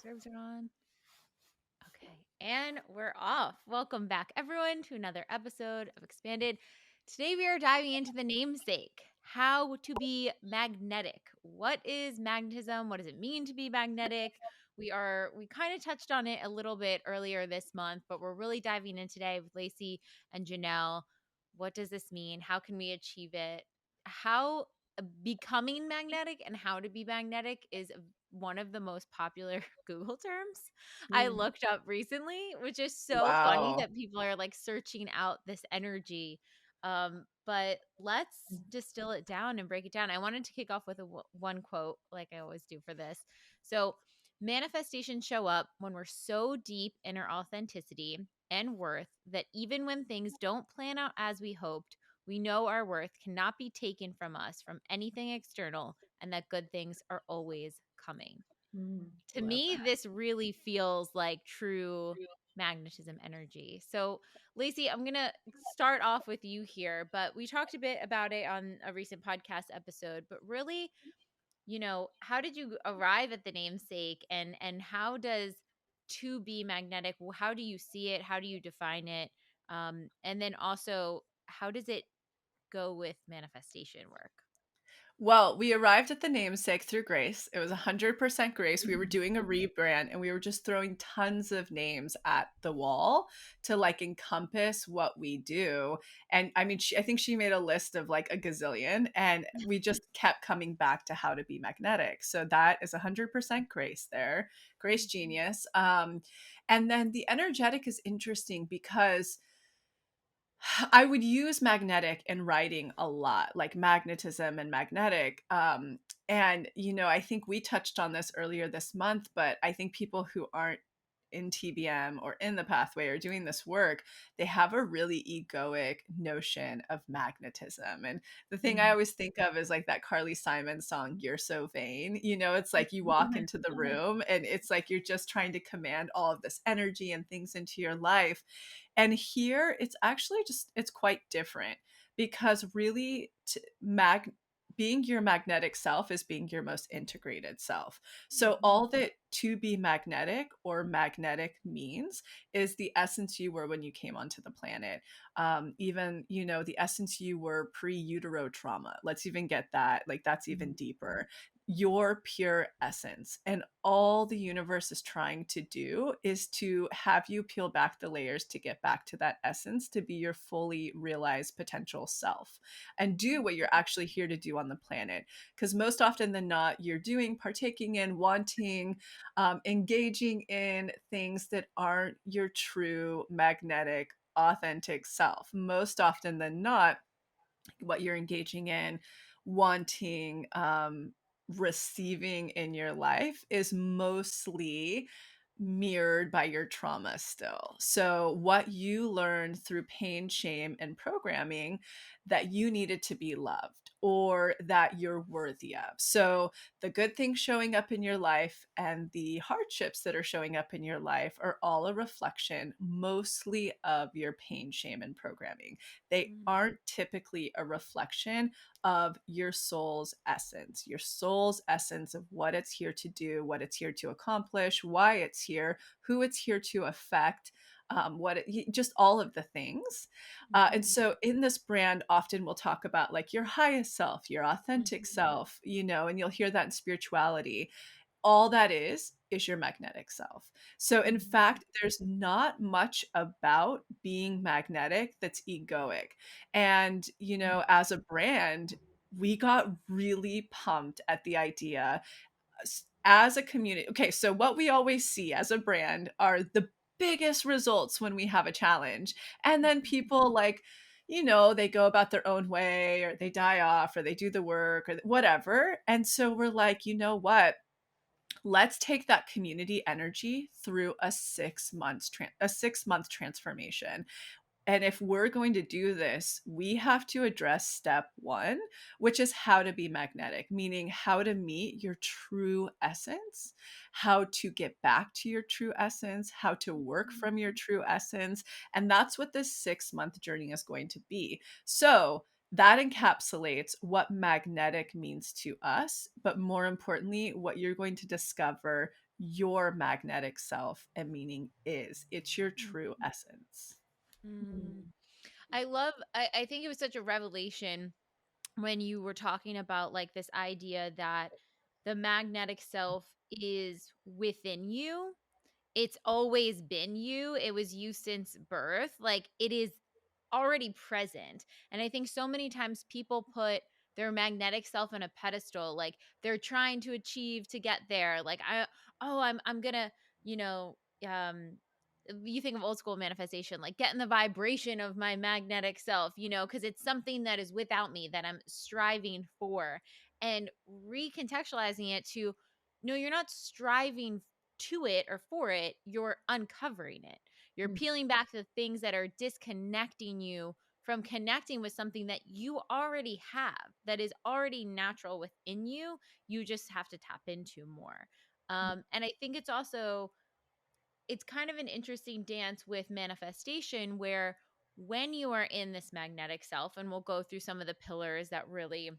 Serves are on. Okay. And we're off. Welcome back, everyone, to another episode of Expanded. Today, we are diving into the namesake how to be magnetic. What is magnetism? What does it mean to be magnetic? We kind of touched on it a little bit earlier this month, but we're really diving in today with Lacey and Janelle. What does this mean? How can we achieve it? How becoming magnetic and how to be magnetic is one of the most popular Google terms I Mm. looked up recently, which is so funny Wow. that people are like searching out this energy. But let's distill it down and break it down. I wanted to kick off with one quote, like I always do for this. So, manifestations show up when we're so deep in our authenticity and worth that even when things don't plan out as we hoped, we know our worth cannot be taken from us from anything external and that good things are always coming. To Love me, that. this really feels like true magnetism energy. So, Lacey, I'm going to start off with you here, but we talked a bit about it on a recent podcast episode, but really, how did you arrive at the namesake and how does to be magnetic, how do you see it? How do you define it? And then also, how does it go with manifestation work? Well, we arrived at the namesake through Grace. It was 100% Grace. We were doing a rebrand and we were just throwing tons of names at the wall to like encompass what we do. And I mean, I think she made a list of like a gazillion and we just kept coming back to how to be magnetic. So that is 100% Grace there. Grace genius. And then the energetic is interesting because I would use magnetic in writing a lot, like magnetism and magnetic. And, I think we touched on this earlier this month, but I think people who aren't in TBM or in the pathway or doing this work, they have a really egoic notion of magnetism. And the thing I always think of is like that Carly Simon song, You're So Vain. It's like you walk into the room and it's like you're just trying to command all of this energy and things into your life. And here it's actually it's quite different because really being your magnetic self is being your most integrated self. So all that to be magnetic or magnetic means is the essence you were when you came onto the planet. Even, the essence you were pre-utero trauma. Let's even get that. Like that's even deeper, your pure essence. And all the universe is trying to do is to have you peel back the layers to get back to that essence, to be your fully realized potential self and do what you're actually here to do on the planet. Because most often than not, you're doing, partaking in, wanting, engaging in things that aren't your true magnetic, authentic self. Most often than not, what you're engaging in, wanting, receiving in your life is mostly mirrored by your trauma still. So, what you learned through pain, shame, and programming that you needed to be loved or that you're worthy of. So, the good things showing up in your life and the hardships that are showing up in your life are all a reflection mostly of your pain, shame, and programming. They aren't typically a reflection of your soul's essence of what it's here to do, what it's here to accomplish, why it's here, who it's here to affect, just all of the things. And so in this brand, often we'll talk about like your highest self, your authentic self, and you'll hear that in spirituality. All that is your magnetic self. So in fact, there's not much about being magnetic that's egoic. And, as a brand, we got really pumped at the idea as a community. Okay, so what we always see as a brand are the biggest results when we have a challenge. And then people like, they go about their own way or they die off or they do the work or whatever. And so we're like, you know what? Let's take that community energy through a 6 month transformation. And if we're going to do this, we have to address step one, which is how to be magnetic, meaning how to meet your true essence, how to get back to your true essence, how to work from your true essence. And that's what this 6 month journey is going to be. So that encapsulates what magnetic means to us, but more importantly, what you're going to discover your magnetic self and meaning is. It's your true essence. Mm. Mm. I think it was such a revelation when you were talking about like this idea that the magnetic self is within you. It's always been you. It was you since birth. Like it is already present. And I think so many times people put their magnetic self on a pedestal, like they're trying to achieve to get there. Like I'm gonna, you know, you think of old school manifestation, like getting the vibration of my magnetic self, because it's something that is without me that I'm striving for, and recontextualizing it to no, you're not striving to it or for it, you're uncovering it. You're Mm. peeling back the things that are disconnecting you from connecting with something that you already have, that is already natural within you. You just have to tap into more. And I think it's kind of an interesting dance with manifestation where when you are in this magnetic self, and we'll go through some of the pillars that really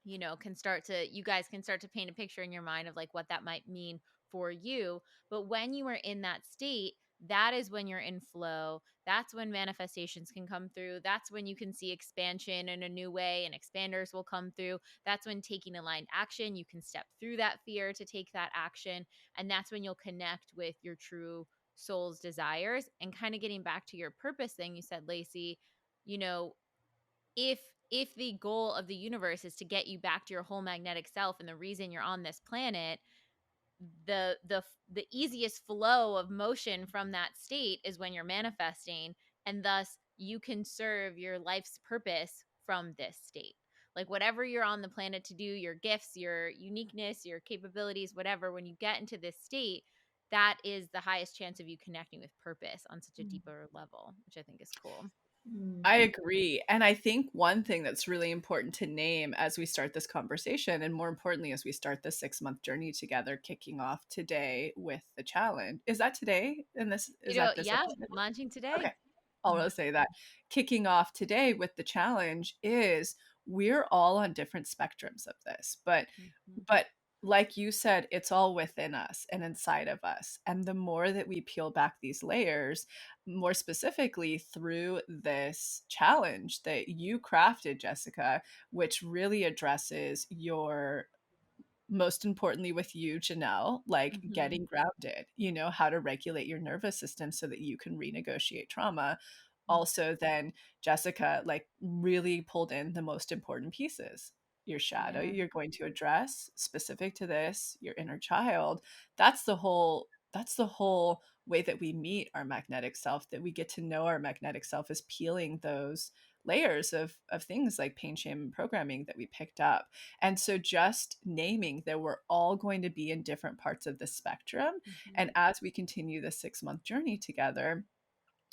you guys can start to paint a picture in your mind of like what that might mean for you. But when you are in that state, that is when you're in flow. That's when manifestations can come through. That's when you can see expansion in a new way and expanders will come through. That's when taking aligned action, you can step through that fear to take that action. And that's when you'll connect with your true soul's desires. And kind of getting back to your purpose thing you said, Lacey, you know, if if the goal of the universe is to get you back to your whole magnetic self and the reason you're on this planet, the easiest flow of motion from that state is when you're manifesting, and thus you can serve your life's purpose from this state. Like whatever you're on the planet to do, your gifts, your uniqueness, your capabilities, whatever, when you get into this state, that is the highest chance of you connecting with purpose on such a Mm. deeper level, which I think is cool. Mm. I agree. And I think one thing that's really important to name as we start this conversation, and more importantly, as we start the 6 month journey together, kicking off today with the challenge. Is that today? And this is that this Yeah, episode? launching today. Okay. I'll say that kicking off today with the challenge is we're all on different spectrums of this, Mhm. but like you said, it's all within us and inside of us. And the more that we peel back these layers, more specifically through this challenge that you crafted, Jessica, which really addresses your most importantly with you, Janelle, like Mhm. getting grounded, how to regulate your nervous system so that you can renegotiate trauma. Also, then Jessica, like, really pulled in the most important pieces. Your shadow, Yeah. you're going to address specific to this, your inner child. That's the whole way that we meet our magnetic self, that we get to know our magnetic self is peeling those layers of things like pain, shame, and programming that we picked up. And so just naming that we're all going to be in different parts of the spectrum. Mhm. And as we continue the 6 month journey together,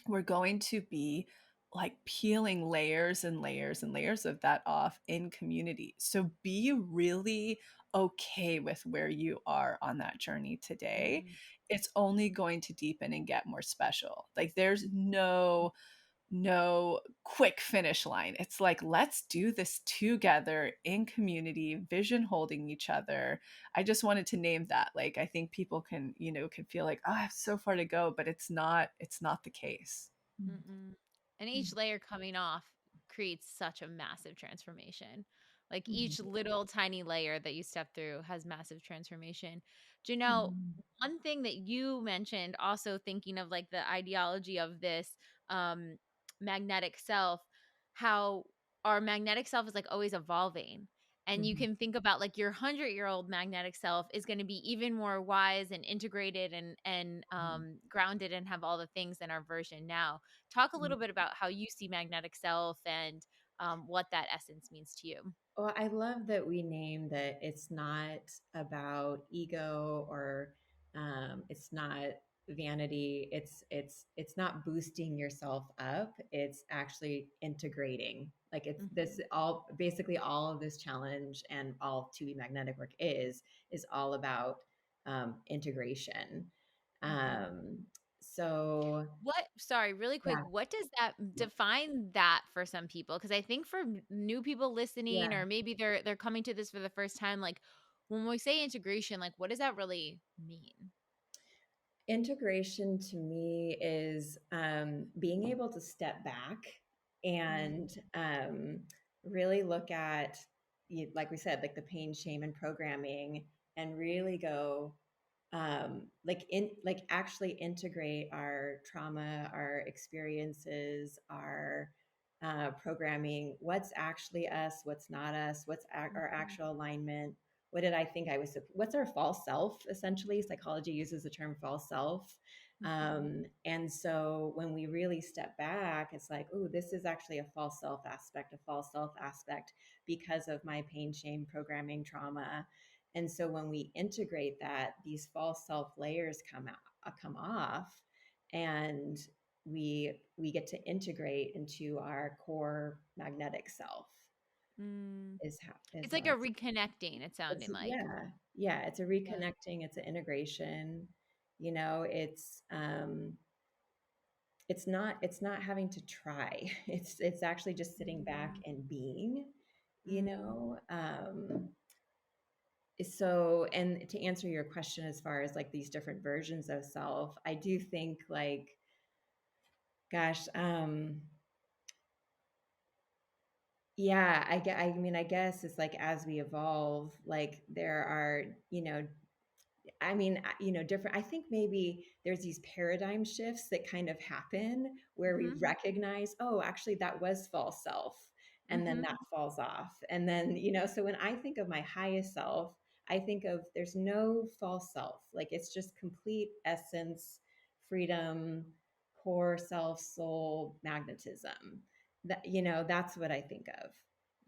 we're going to be like peeling layers and layers and layers of that off in community. So be really okay with where you are on that journey today. Mhm. It's only going to deepen and get more special. Like there's no quick finish line. It's like, let's do this together in community, vision holding each other. I just wanted to name that. Like, I think people can feel like, oh, I have so far to go, but it's not the case. Mm-mm. And each layer coming off creates such a massive transformation. Like each little tiny layer that you step through has massive transformation. Janelle, Mm. one thing that you mentioned, also thinking of like the ideology of this um, magnetic self, how our magnetic self is like always evolving. And you Mhm. can think about like your 100-year-old magnetic self is going to be even more wise and integrated and grounded and have all the things in our version now. Talk a little bit about how you see magnetic self and what that essence means to you. Well, I love that we name that it's not about ego or it's not vanity. It's not boosting yourself up. It's actually integrating. Like it's this Mhm. all basically all of this challenge and all 2D magnetic work is all about integration. Mhm. Um, So, Sorry, really quick, yeah, what does that define that for some people? Because I think for new people listening, yeah. or maybe they're coming to this for the first time, like when we say integration, like what does that really mean? Integration to me is being able to step back and really look at, like we said, like the pain, shame, and programming, and really go like actually integrate our trauma, our experiences, our programming, what's actually us, what's not us, what's our Mhm. actual alignment. What did I think I was? What's our false self? Essentially, psychology uses the term false self. Mhm. And so when we really step back, it's like, oh, this is actually a false self aspect, because of my pain, shame, programming, trauma. And so when we integrate that, these false self layers come off, and we get to integrate into our core magnetic self. Mm. Is It's like a reconnecting, it it's sounding like. yeah, it's a Yeah. reconnecting, it's an integration. You know, it's not having to try. It's actually just sitting back Mm. and being, you Mm. know. So, and to answer your question as far as like these different versions of self, I do think like, gosh, yeah, I mean, I guess it's like as we evolve, like there are, I mean, different. I think maybe there's these paradigm shifts that kind of happen where we Mhm. recognize, oh, actually, that was false self. And then Mhm. that falls off. And then, so when I think of my highest self, I think of there's no false self. Like it's just complete essence, freedom, core self, soul, magnetism. That's what I think of.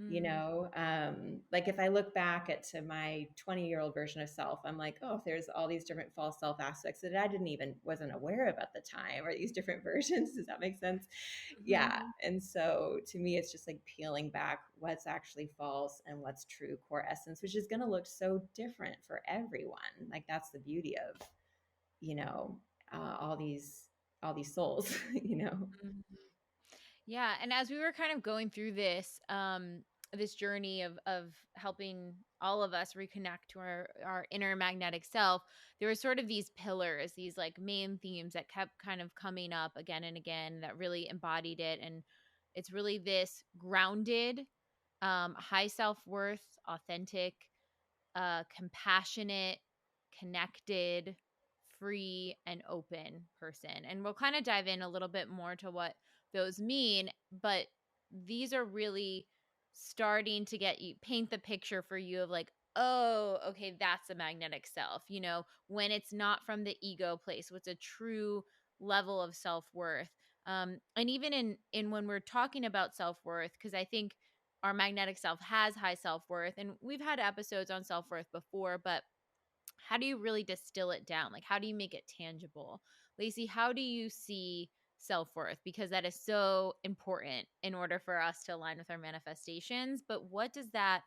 Mm. Like if I look back at to my 20-year-old version of self, I'm like, oh, there's all these different false self aspects that I didn't even wasn't aware of at the time, or these different versions. Does that make sense? Yeah. Mhm. And so to me, it's just like peeling back what's actually false and what's true core essence, which is going to look so different for everyone. Like that's the beauty of, you know, all these souls, Mhm. Yeah, and as we were kind of going through this journey of helping all of us reconnect to our inner magnetic self, there were sort of these pillars, these like main themes that kept kind of coming up again and again that really embodied it. And it's really this grounded, high self-worth, authentic, compassionate, connected, free, and open person. And we'll kind of dive in a little bit more to what those mean, but these are really starting to get you paint the picture for you of like, oh, okay, that's a magnetic self, when it's not from the ego place, what's a true level of self-worth. And even in when we're talking about self-worth, because I think our magnetic self has high self-worth, and we've had episodes on self-worth before, but how do you really distill it down? Like how do you make it tangible? Lacey, how do you see self-worth? Because that is so important in order for us to align with our manifestations, but what does that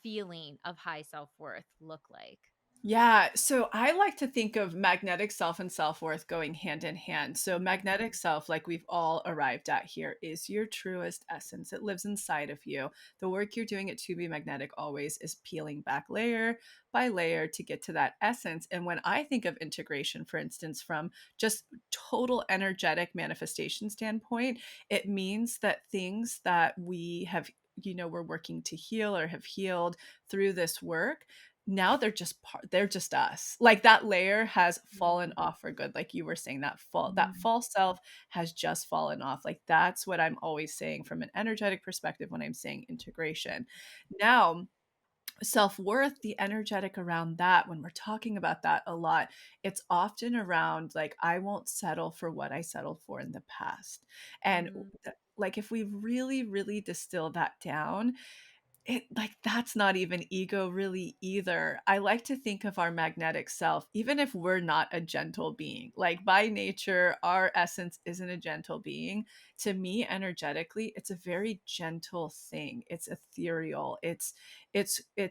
feeling of high self-worth look like? Yeah, so I like to think of magnetic self and self worth going hand in hand. So, magnetic self, like we've all arrived at here, is your truest essence. It lives inside of you. The work you're doing at To Be Magnetic always is peeling back layer by layer to get to that essence. And when I think of integration, for instance, from just total energetic manifestation standpoint, it means that things that we have, we're working to heal or have healed through this work, now they're just us. Like that layer has fallen off for good. Like you were saying, that Mhm. false self has just fallen off. Like that's what I'm always saying from an energetic perspective when I'm saying integration. Now, self-worth, the energetic around that, when we're talking about that a lot, it's often around like I won't settle for what I settled for in the past. And Mhm. like if we really really distill that down, it like that's not even ego really either. I like to think of our magnetic self, even if we're not a gentle being. Like by nature, our essence isn't a gentle being. To me, energetically, it's a very gentle thing. It's ethereal. It's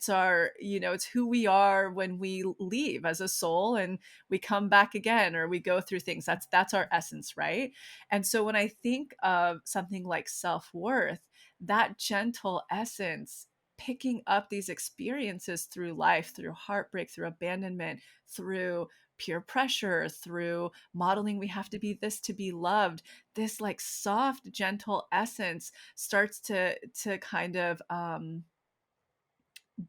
our, it's who we are when we leave as a soul and we come back again or we go through things. That's our essence, right? And so when I think of something like self-worth, that gentle essence picking up these experiences through life, through heartbreak, through abandonment, through peer pressure, through modeling we have to be this to be loved, this like soft gentle essence starts to kind of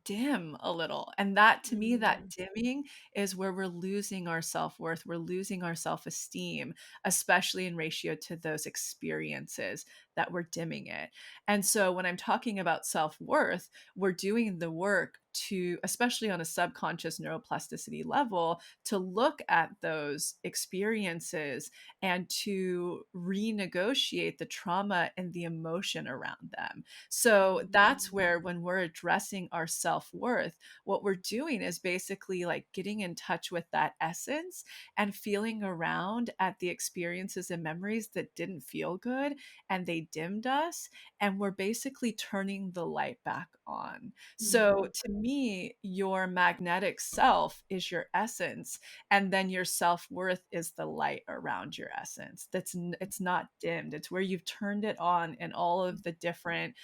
dim a little. And that to me, that Mm, dimming is where we're losing our self-worth, we're losing our self-esteem, especially in ratio to those experiences that we're dimming it. And so when I'm talking about self-worth, we're doing the work to, especially on a subconscious neuroplasticity level, to look at those experiences and to renegotiate the trauma and the emotion around them. So that's mm, where, when we're addressing our self worth, what we're doing is basically like getting in touch with that essence and feeling around at the experiences and memories that didn't feel good and they dimmed us. And we're basically turning the light back on. So mm, to me, your magnetic self is your essence. And then your self worth is the light around your essence. It's not dimmed. It's where you've turned it on and all of the different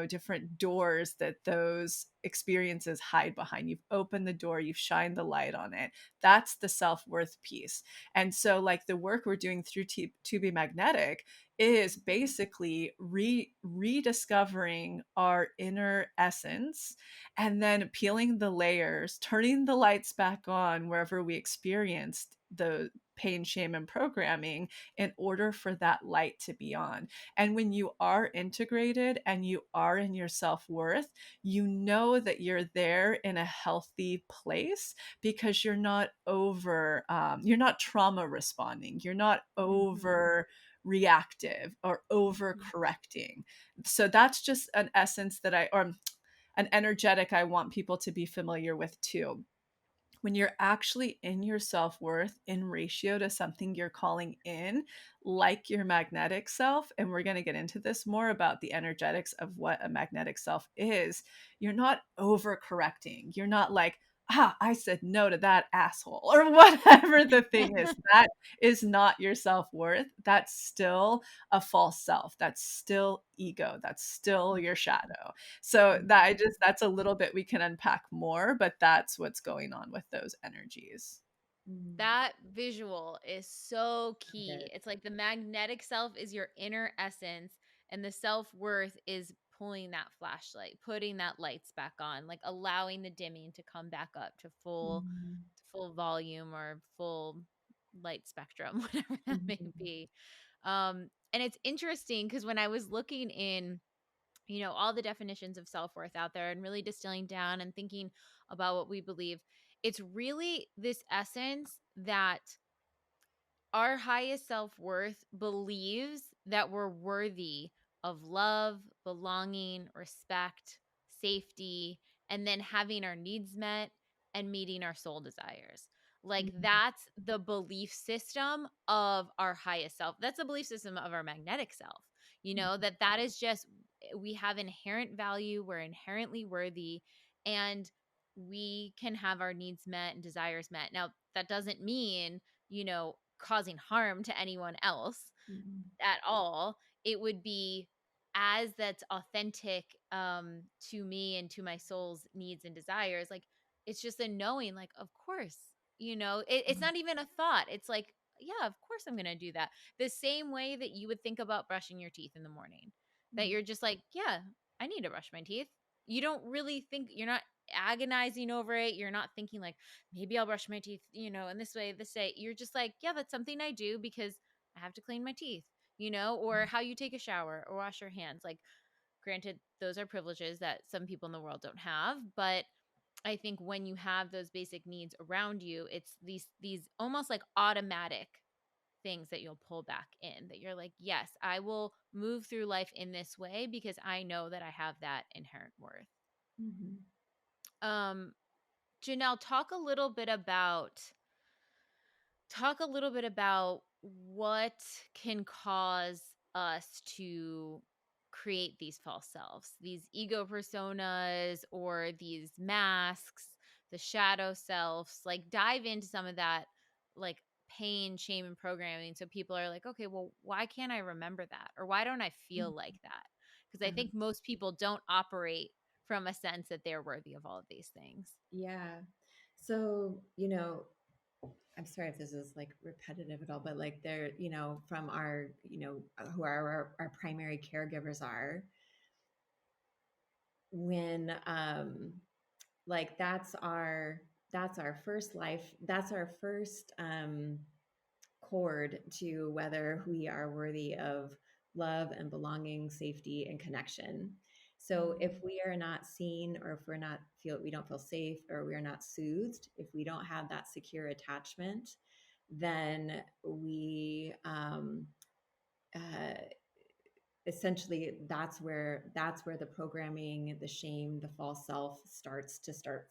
different doors that those experiences hide behind. You've opened the door, you've shined the light on it. That's the self worth piece. And so, like the work we're doing through To Be Magnetic is basically rediscovering our inner essence and then peeling the layers, turning the lights back on wherever we experienced the pain, shame, and programming in order for that light to be on. And when you are integrated and you are in your self worth, you know that you're there in a healthy place because you're not trauma responding, you're not mhm, over reactive or over mhm, correcting. So that's just an essence or an energetic I want people to be familiar with too. When you're actually in your self-worth in ratio to something you're calling in, like your magnetic self, and we're going to get into this more about the energetics of what a magnetic self is, you're not overcorrecting. You're not like, I said no to that asshole or whatever the thing is. That is not your self-worth. That's still a false self. That's still ego. That's still your shadow. So mhm. that's a little bit we can unpack more, but that's what's going on with those energies. Mm, That visual is so so key. good. It's like the magnetic self is your inner essence, and the self worth is pulling that flashlight, putting that lights back on, like allowing the dimming to come back up to Mhm, full volume or full light spectrum, whatever that may mhm, be. And it's interesting because when I was looking in, all the definitions of self-worth out there and really distilling down and thinking about what we believe, it's really this essence that our highest self-worth believes that we're worthy of love, belonging, respect, safety, and then having our needs met and meeting our soul desires. Like mhm, that's the belief system of our highest self. That's the belief system of our magnetic self. mhm, That is just, we have inherent value, we're inherently worthy, and we can have our needs met and desires met. Now, that doesn't mean, causing harm to anyone else mhm, at all. It would be as that's authentic to me and to my soul's needs and desires. Like it's just a knowing, like, of course, it's mhm, not even a thought. It's like, yeah, of course I'm gonna do that. The same way that you would think about brushing your teeth in the morning. That mhm, you're just like, yeah, I need to brush my teeth. You don't really think, you're not agonizing over it. You're not thinking like, maybe I'll brush my teeth, in this way, this way. You're just like, yeah, that's something I do because I have to clean my teeth, or how you take a shower or wash your hands. Like, granted, those are privileges that some people in the world don't have, but I think when you have those basic needs around you, it's these almost like automatic things that you'll pull back in, that you're like, yes, I will move through life in this way because I know that I have that inherent worth. Mhm. Um, Janelle, talk a little bit about what can cause us to create these false selves, these ego personas, or these masks, the shadow selves. Like, dive into some of that, like, pain, shame, and programming. So people are like, okay, well, why can't I remember that? Or why don't I feel like that? Because I Uh-huh. think most people don't operate from a sense that they're worthy of all of these things. Yeah. So, you know, I'm sorry if this is like repetitive at all, but like they're, you know, from our, you know, who our primary caregivers are, when like that's our first life, that's our first chord to whether we are worthy of love and belonging, safety and connection. So if Mm, we are not seen, or if we're not feel we don't feel safe, or we are not soothed, if we don't have that secure attachment, then we uh, essentially that's where the programming, the shame, the false self start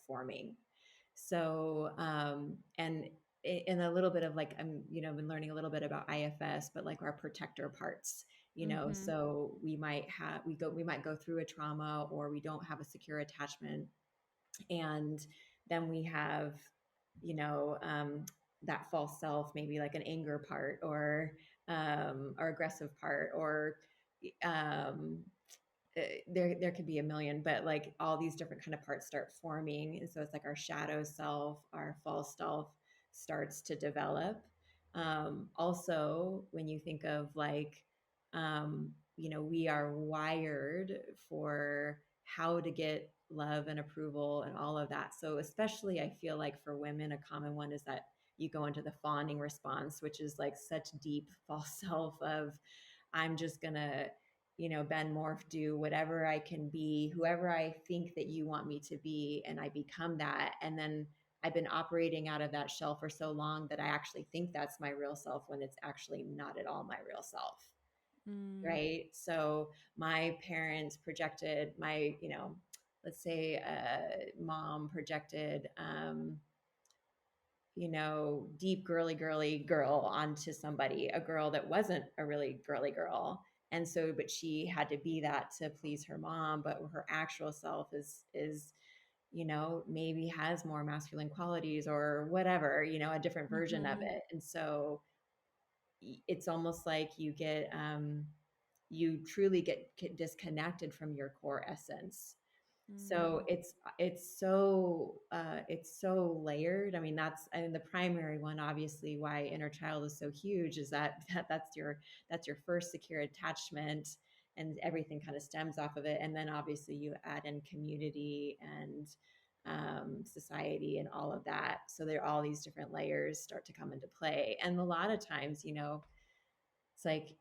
forming. So and in a little bit of like, I'm, you know, been learning a little bit about IFS, but like our protector parts, you know, mm-hmm. so we might go through a trauma, or we don't have a secure attachment, and then we have, you know, that false self, maybe like an anger part, or aggressive part, or um, there could be a million, but like all these different kind of parts start forming, and so it's like our shadow self, our false self starts to develop. Also, when you think of like, you know, we are wired for how to get love and approval and all of that. So especially, I feel like for women, a common one is that you go into the fawning response, which is like such deep false self of, I'm just gonna, you know, bend, morph, do whatever I can be, whoever I think that you want me to be, and I become that. And then I've been operating out of that shell for so long that I actually think that's my real self, when it's actually not at all my real self. Mm, Right. So my parents projected my, you know, let's say mom projected, you know, deep girly girl onto somebody, a girl that wasn't a really girly girl. And so, but she had to be that to please her mom, but her actual self is, you know, maybe has more masculine qualities or whatever, you know, a different version of mm-hmm. it. And so it's almost like you truly get disconnected from your core essence. So Mm, it's so layered. I mean, the primary one, obviously, why inner child is so huge is that's your first secure attachment, and everything kind of stems off of it. And then obviously you add in community and society and all of that. So there are all these different layers start to come into play. And a lot of times, you know, it's like,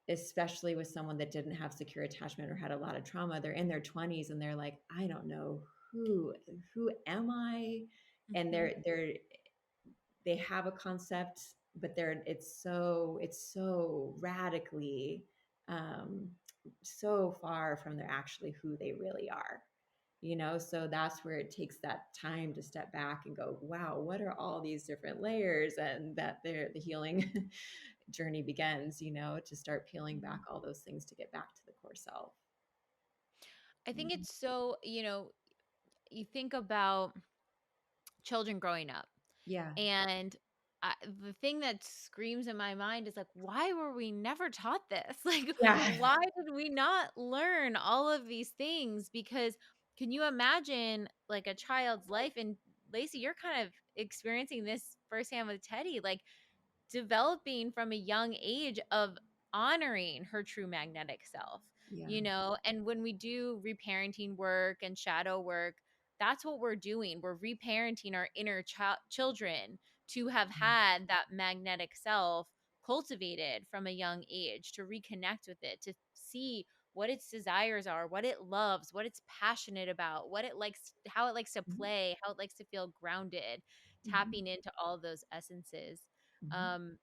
especially with someone that didn't have secure attachment or had a lot of trauma, they're in their 20s and they're like, I don't know who who am I? And mm-hmm. they have a concept, but it's so radically um so far from their actually who they really are, you know. So that's where it takes that time to step back and go, wow, what are all these different layers? And that the healing journey begins, you know, to start peeling back all those things to get back to the core self. I think Mhm. it's so, you think about children growing up, Yeah. and the thing that screams in my mind is like, why were we never taught this? Like, Yeah. why did we not learn all of these things? Because can you imagine like a child's life? And Lacey, you're kind of experiencing this firsthand with Teddy. Like, developing from a young age of honoring her true magnetic self, Yeah. and when we do reparenting work and shadow work, that's what we're doing. We're reparenting our inner children to have had that magnetic self cultivated from a young age, to reconnect with it, to see what its desires are, what it loves, what it's passionate about, what it likes, how it likes to Mhm. play, how it likes to feel grounded, Mhm. tapping into all of those essences. Mhm. um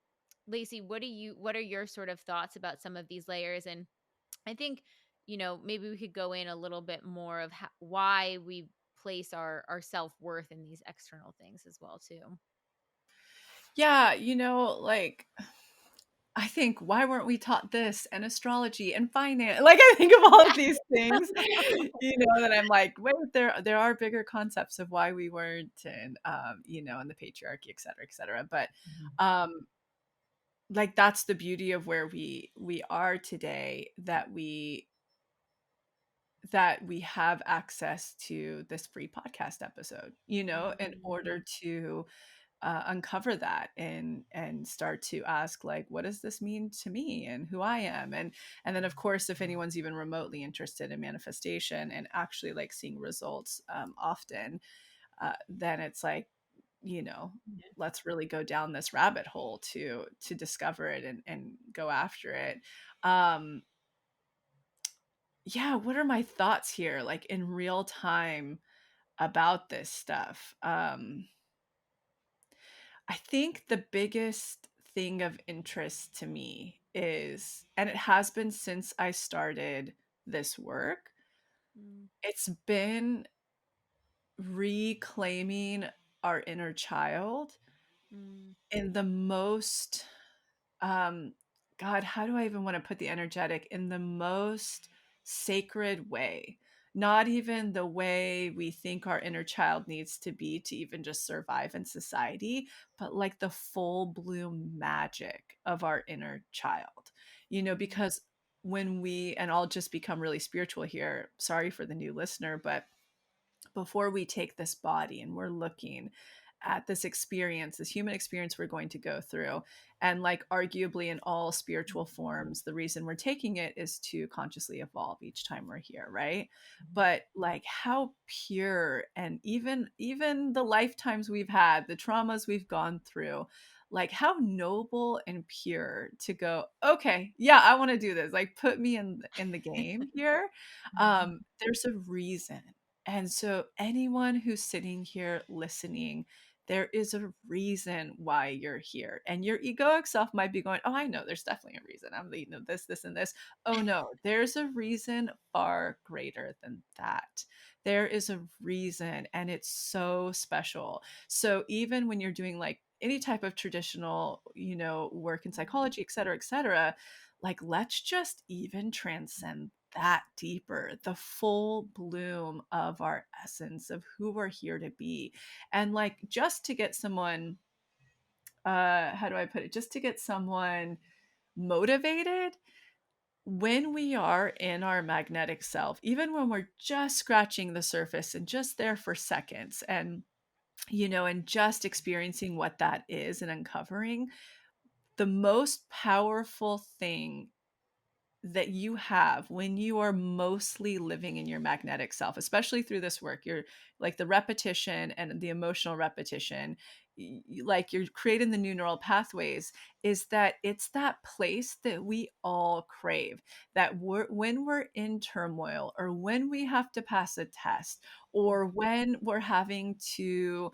Lacey, what are your sort of thoughts about some of these layers? And I think, maybe we could go in a little bit more of why we place our self-worth in these external things as well too. Yeah, like I think, why weren't we taught this and astrology and finance? Like, I think of all of these things, that I'm like, wait, there are bigger concepts of why we weren't, and and the patriarchy, et cetera, et cetera. But like, that's the beauty of where we are today, that we have access to this free podcast episode, in order to uncover that and start to ask, like, what does this mean to me and who I am? And then, of course, if anyone's even remotely interested in manifestation and actually like seeing results often, then it's like, let's really go down this rabbit hole to discover it and go after it. um yeah, what are my thoughts here, like in real time, about this stuff? I think the biggest thing of interest to me is, and it has been since I started this work, Mm, it's been reclaiming our inner child mm, in the most, um God, how do I even want to put the energetic, in the most sacred way? Not even the way we think our inner child needs to be to even just survive in society, but like the full bloom magic of our inner child. mm, Because when we, and I'll just become really spiritual here, sorry for the new listener, but before we take this body and we're looking at this experience, this human experience we're going to go through, and like arguably in all spiritual forms, the reason we're taking it is to consciously evolve each time we're here, right? But like, how pure, and even the lifetimes we've had, the traumas we've gone through, like how noble and pure to go, okay, yeah, I want to do this, like put me in the game here. There's a reason. And so, anyone who's sitting here listening, there is a reason why you're here. And your egoic self might be going, oh, I know there's definitely a reason. I'm leading of this, this, and this. Oh, no, there's a reason far greater than that. There is a reason, and it's so special. So, even when you're doing like any type of traditional, work in psychology, et cetera, like, let's just even transcend that deeper, the full bloom of our essence of who we're here to be. And like, just to get someone, how do I put it, just to get someone motivated, when we are in our magnetic self, even when we're just scratching the surface and just there for seconds, and just experiencing what that is and uncovering, the most powerful thing that you have when you are mostly living in your magnetic self, especially through this work, you're like the repetition and the emotional repetition, like you're creating the new neural pathways, is that it's that place that we all crave, that when we're in turmoil, or when we have to pass a test, or when we're having to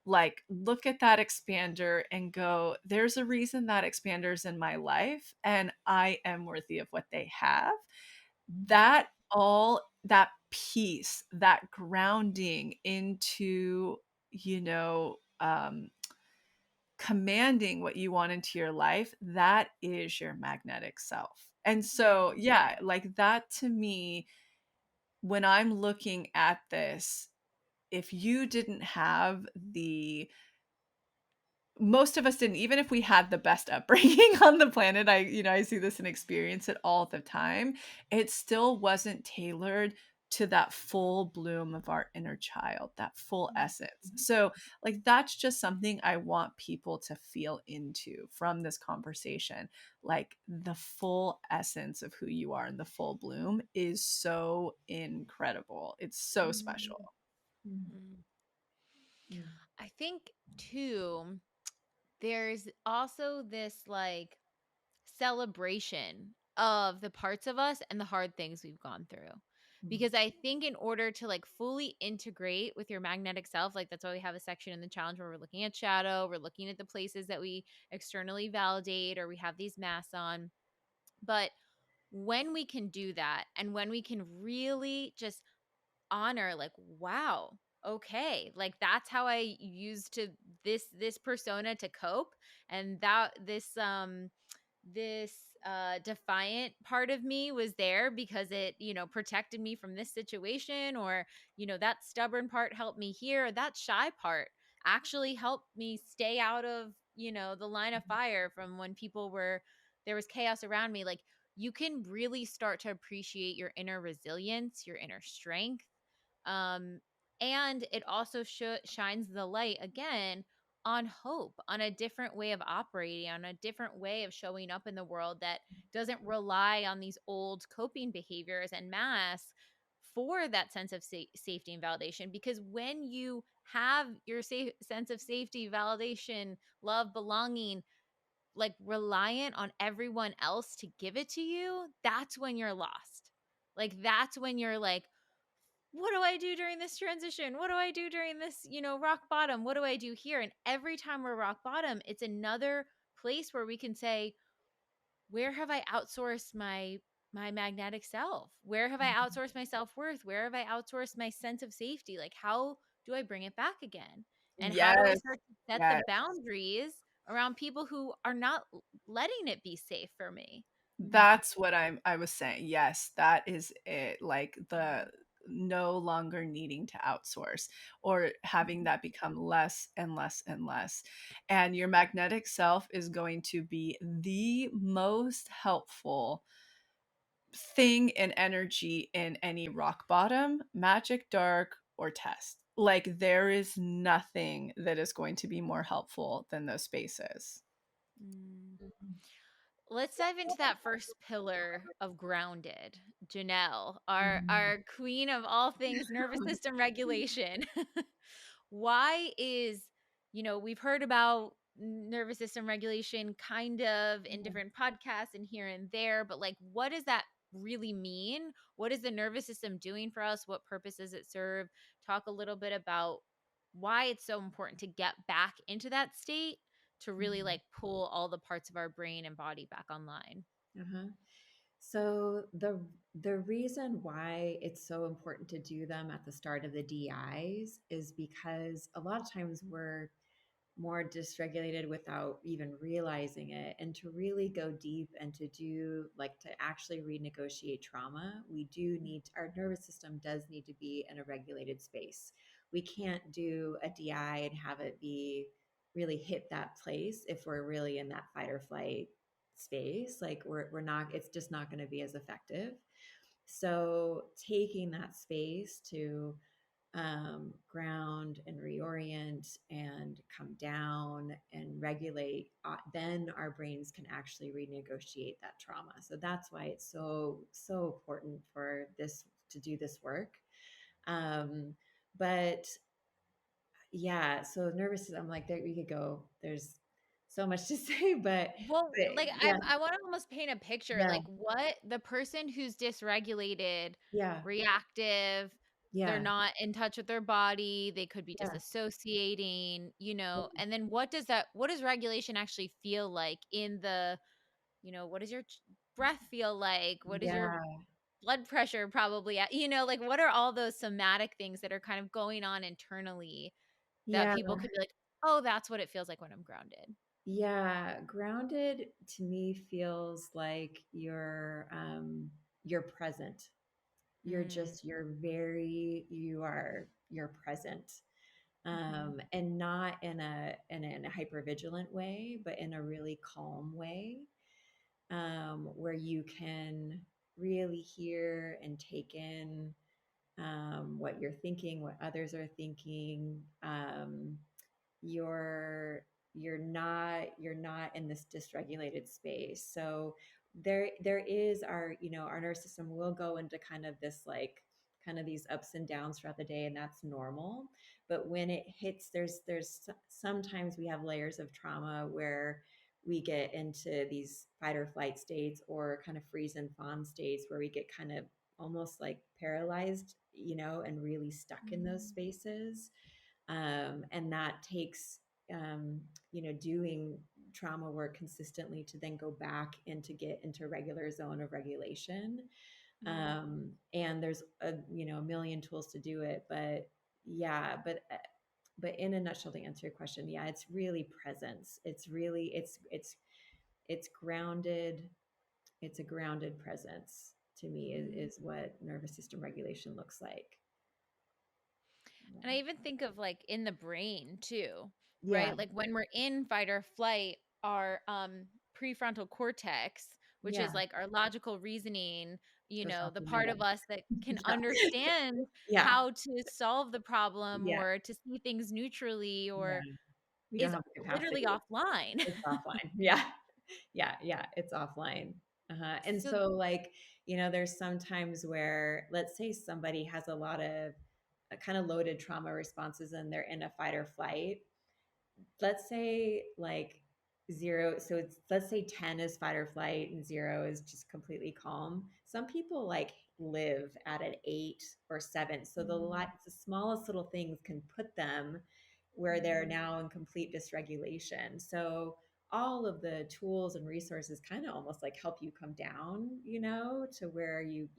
like look at that expander and go, there's a reason that expander's in my life and I am worthy of what they have. That all, that peace, that grounding into, you know um commanding what you want into your life, that is your magnetic self. And so yeah, like that to me, when I'm looking at this, if you didn't have the, most of us didn't, even if we had the best upbringing on the planet, I see this and experience it all the time, it still wasn't tailored to that full bloom of our inner child, that full essence. So like, that's just something I want people to feel into from this conversation. Like, the full essence of who you are and the full bloom is so incredible, it's so special. mm. I think too, there's also this like celebration of the parts of us and the hard things we've gone through. because I think in order to like fully integrate with your magnetic self, like that's why we have a section in the challenge where we're looking at shadow, we're looking at the places that we externally validate, or we have these masks on. But when we can do that, and when we can really just honor, like, wow, okay, like that's how I used to this persona to cope, and that this defiant part of me was there because it, protected me from this situation, or that stubborn part helped me here, that shy part actually helped me stay out of the line of fire from when people were there was chaos around me. Like, you can really start to appreciate your inner resilience, your inner strength. um and it also shines the light again on hope, on a different way of operating, on a different way of showing up in the world that doesn't rely on these old coping behaviors and masks for that sense of safety and validation. Because when you have your sense of safety, validation, love, belonging, like reliant on everyone else to give it to you, that's when you're lost. Like, that's when you're like, what do I do during this transition? What do I do during this, rock bottom? What do I do here? And every time we're rock bottom, it's another place where we can say, where have I outsourced my magnetic self? Where have I outsourced my self-worth? Where have I outsourced my sense of safety? Like, how do I bring it back again? And how do I Yes. start to set the Yes. boundaries around people who are not letting it be safe for me? That's what I was saying. Yes, that is it. Like the no longer needing to outsource, or having that become less and less and less. And your magnetic self is going to be the most helpful thing and energy in any rock bottom, magic, dark, or test. Like there is nothing that is going to be more helpful than those spaces. Mm. Let's dive into that first pillar of grounded. Janelle, our queen of all things nervous system regulation. Why is, we've heard about nervous system regulation kind of in different podcasts and here and there, but like, what does that really mean? What is the nervous system doing for us? What purpose does it serve? Talk a little bit about why it's so important to get back into that state, to really like pull all the parts of our brain and body back online. Uh-huh. So the reason why it's so important to do them at the start of the DIs is because a lot of times we're more dysregulated without even realizing it. And to really go deep and to do like to actually renegotiate trauma, we do need our nervous system does need to be in a regulated space. We can't do a DI and have it be really hit that place if we're really in that fight or flight space. Like we're not, it's just not going to be as effective. So taking that space to ground and reorient and come down and regulate, then our brains can actually renegotiate that trauma. So that's why it's so important for this to do this work. Um, but yeah, so nervous system, like there we could go. There's so much to say, Well, but like yeah, I want to almost paint a picture, yeah, like what the person who's dysregulated, yeah, reactive, they're yeah, not in touch with their body, they could be yeah, disassociating, and then what does regulation actually feel like in the, what does your breath feel like? What is your yeah, blood pressure probably at, like what are all those somatic things that are kind of going on internally that yeah. people could be like, oh, that's what it feels like when I'm grounded. Yeah, grounded to me feels like you're present. You're Mm, just you're present. mhm, And not in a hyper vigilant way, but in a really calm way, where you can really hear and take in what you're thinking, what others are thinking. You're you're not in this dysregulated space. So there is our nervous system will go into kind of this like kind of these ups and downs throughout the day, and that's normal. But when it hits, sometimes we have layers of trauma where we get into these fight or flight states or kind of freeze and fawn states where we get kind of almost like paralyzed, and really stuck in those spaces. And that takes, doing trauma work consistently to then go back and to get into a regular zone of regulation. And there's a million tools to do it, but yeah, but in a nutshell, to answer your question, yeah, it's really presence. It's really, it's grounded. It's a grounded presence to me is what nervous system regulation looks like. And I even think of like in the brain too, Yeah. right? Like when we're in fight or flight, our prefrontal cortex, which is Yeah. like our logical reasoning, Goes off the part of immediately. us that can Yeah. understand Yeah. how to solve the problem Yeah. or to see things neutrally, or Yeah. We don't is have the capacity. literally offline. It's offline. Yeah. Yeah. Yeah. It's offline. And So, so, like, there's sometimes where, let's say somebody has a lot of kind of loaded trauma responses and they're in a fight or flight. Let's say like zero. So let's say 10 is fight or flight and zero is just completely calm. Some people like live at an 8 or 7. So the smallest little things can put them where they're now in complete dysregulation. So all of the tools and resources kind of almost like help you come down, to where you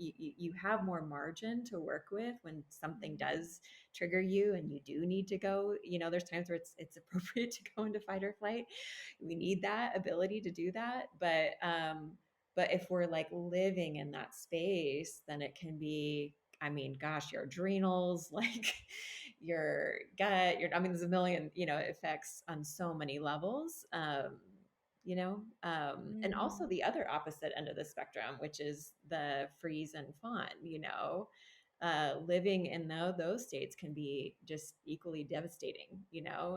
have more margin to work with when something does trigger you and you do need to go. There's times where it's appropriate to go into fight or flight. We need that ability to do that. But if we're like living in that space, then it can be, I mean, gosh, your adrenals, like your gut, there's a million, effects on so many levels. And also the other opposite end of the spectrum, which is the freeze and fawn, living in those states can be just equally devastating,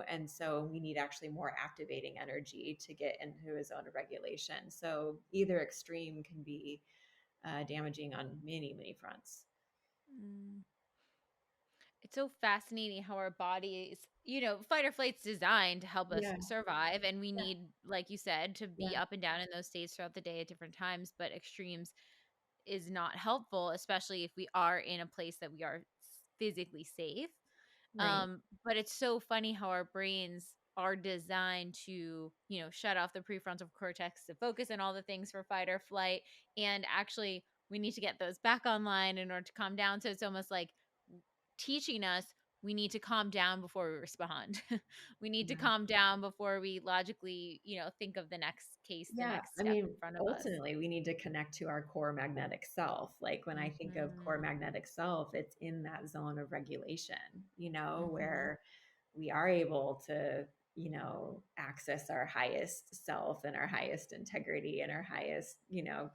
and so we need actually more activating energy to get into a zone of regulation. So either extreme can be damaging on many, many fronts. mm, it's so fascinating how our bodies, fight or flight's designed to help us Yeah, survive. And we yeah, need, like you said, to be yeah, up and down in those states throughout the day at different times. But extremes is not helpful, especially if we are in a place that we are physically safe. right. But it's so funny how our brains are designed to, shut off the prefrontal cortex to focus on all the things for fight or flight. And actually, we need to get those back online in order to calm down. So it's almost like teaching us we need to calm down before we respond. We need to Yeah. calm down before we logically, think of the next case, the Yeah, next I step mean, in front of us. ultimately, we need to connect to our core magnetic self. Like when I think of core Mhm. magnetic self, it's in that zone of regulation, Mhm. where we are able to, access our highest self and our highest integrity and our highest,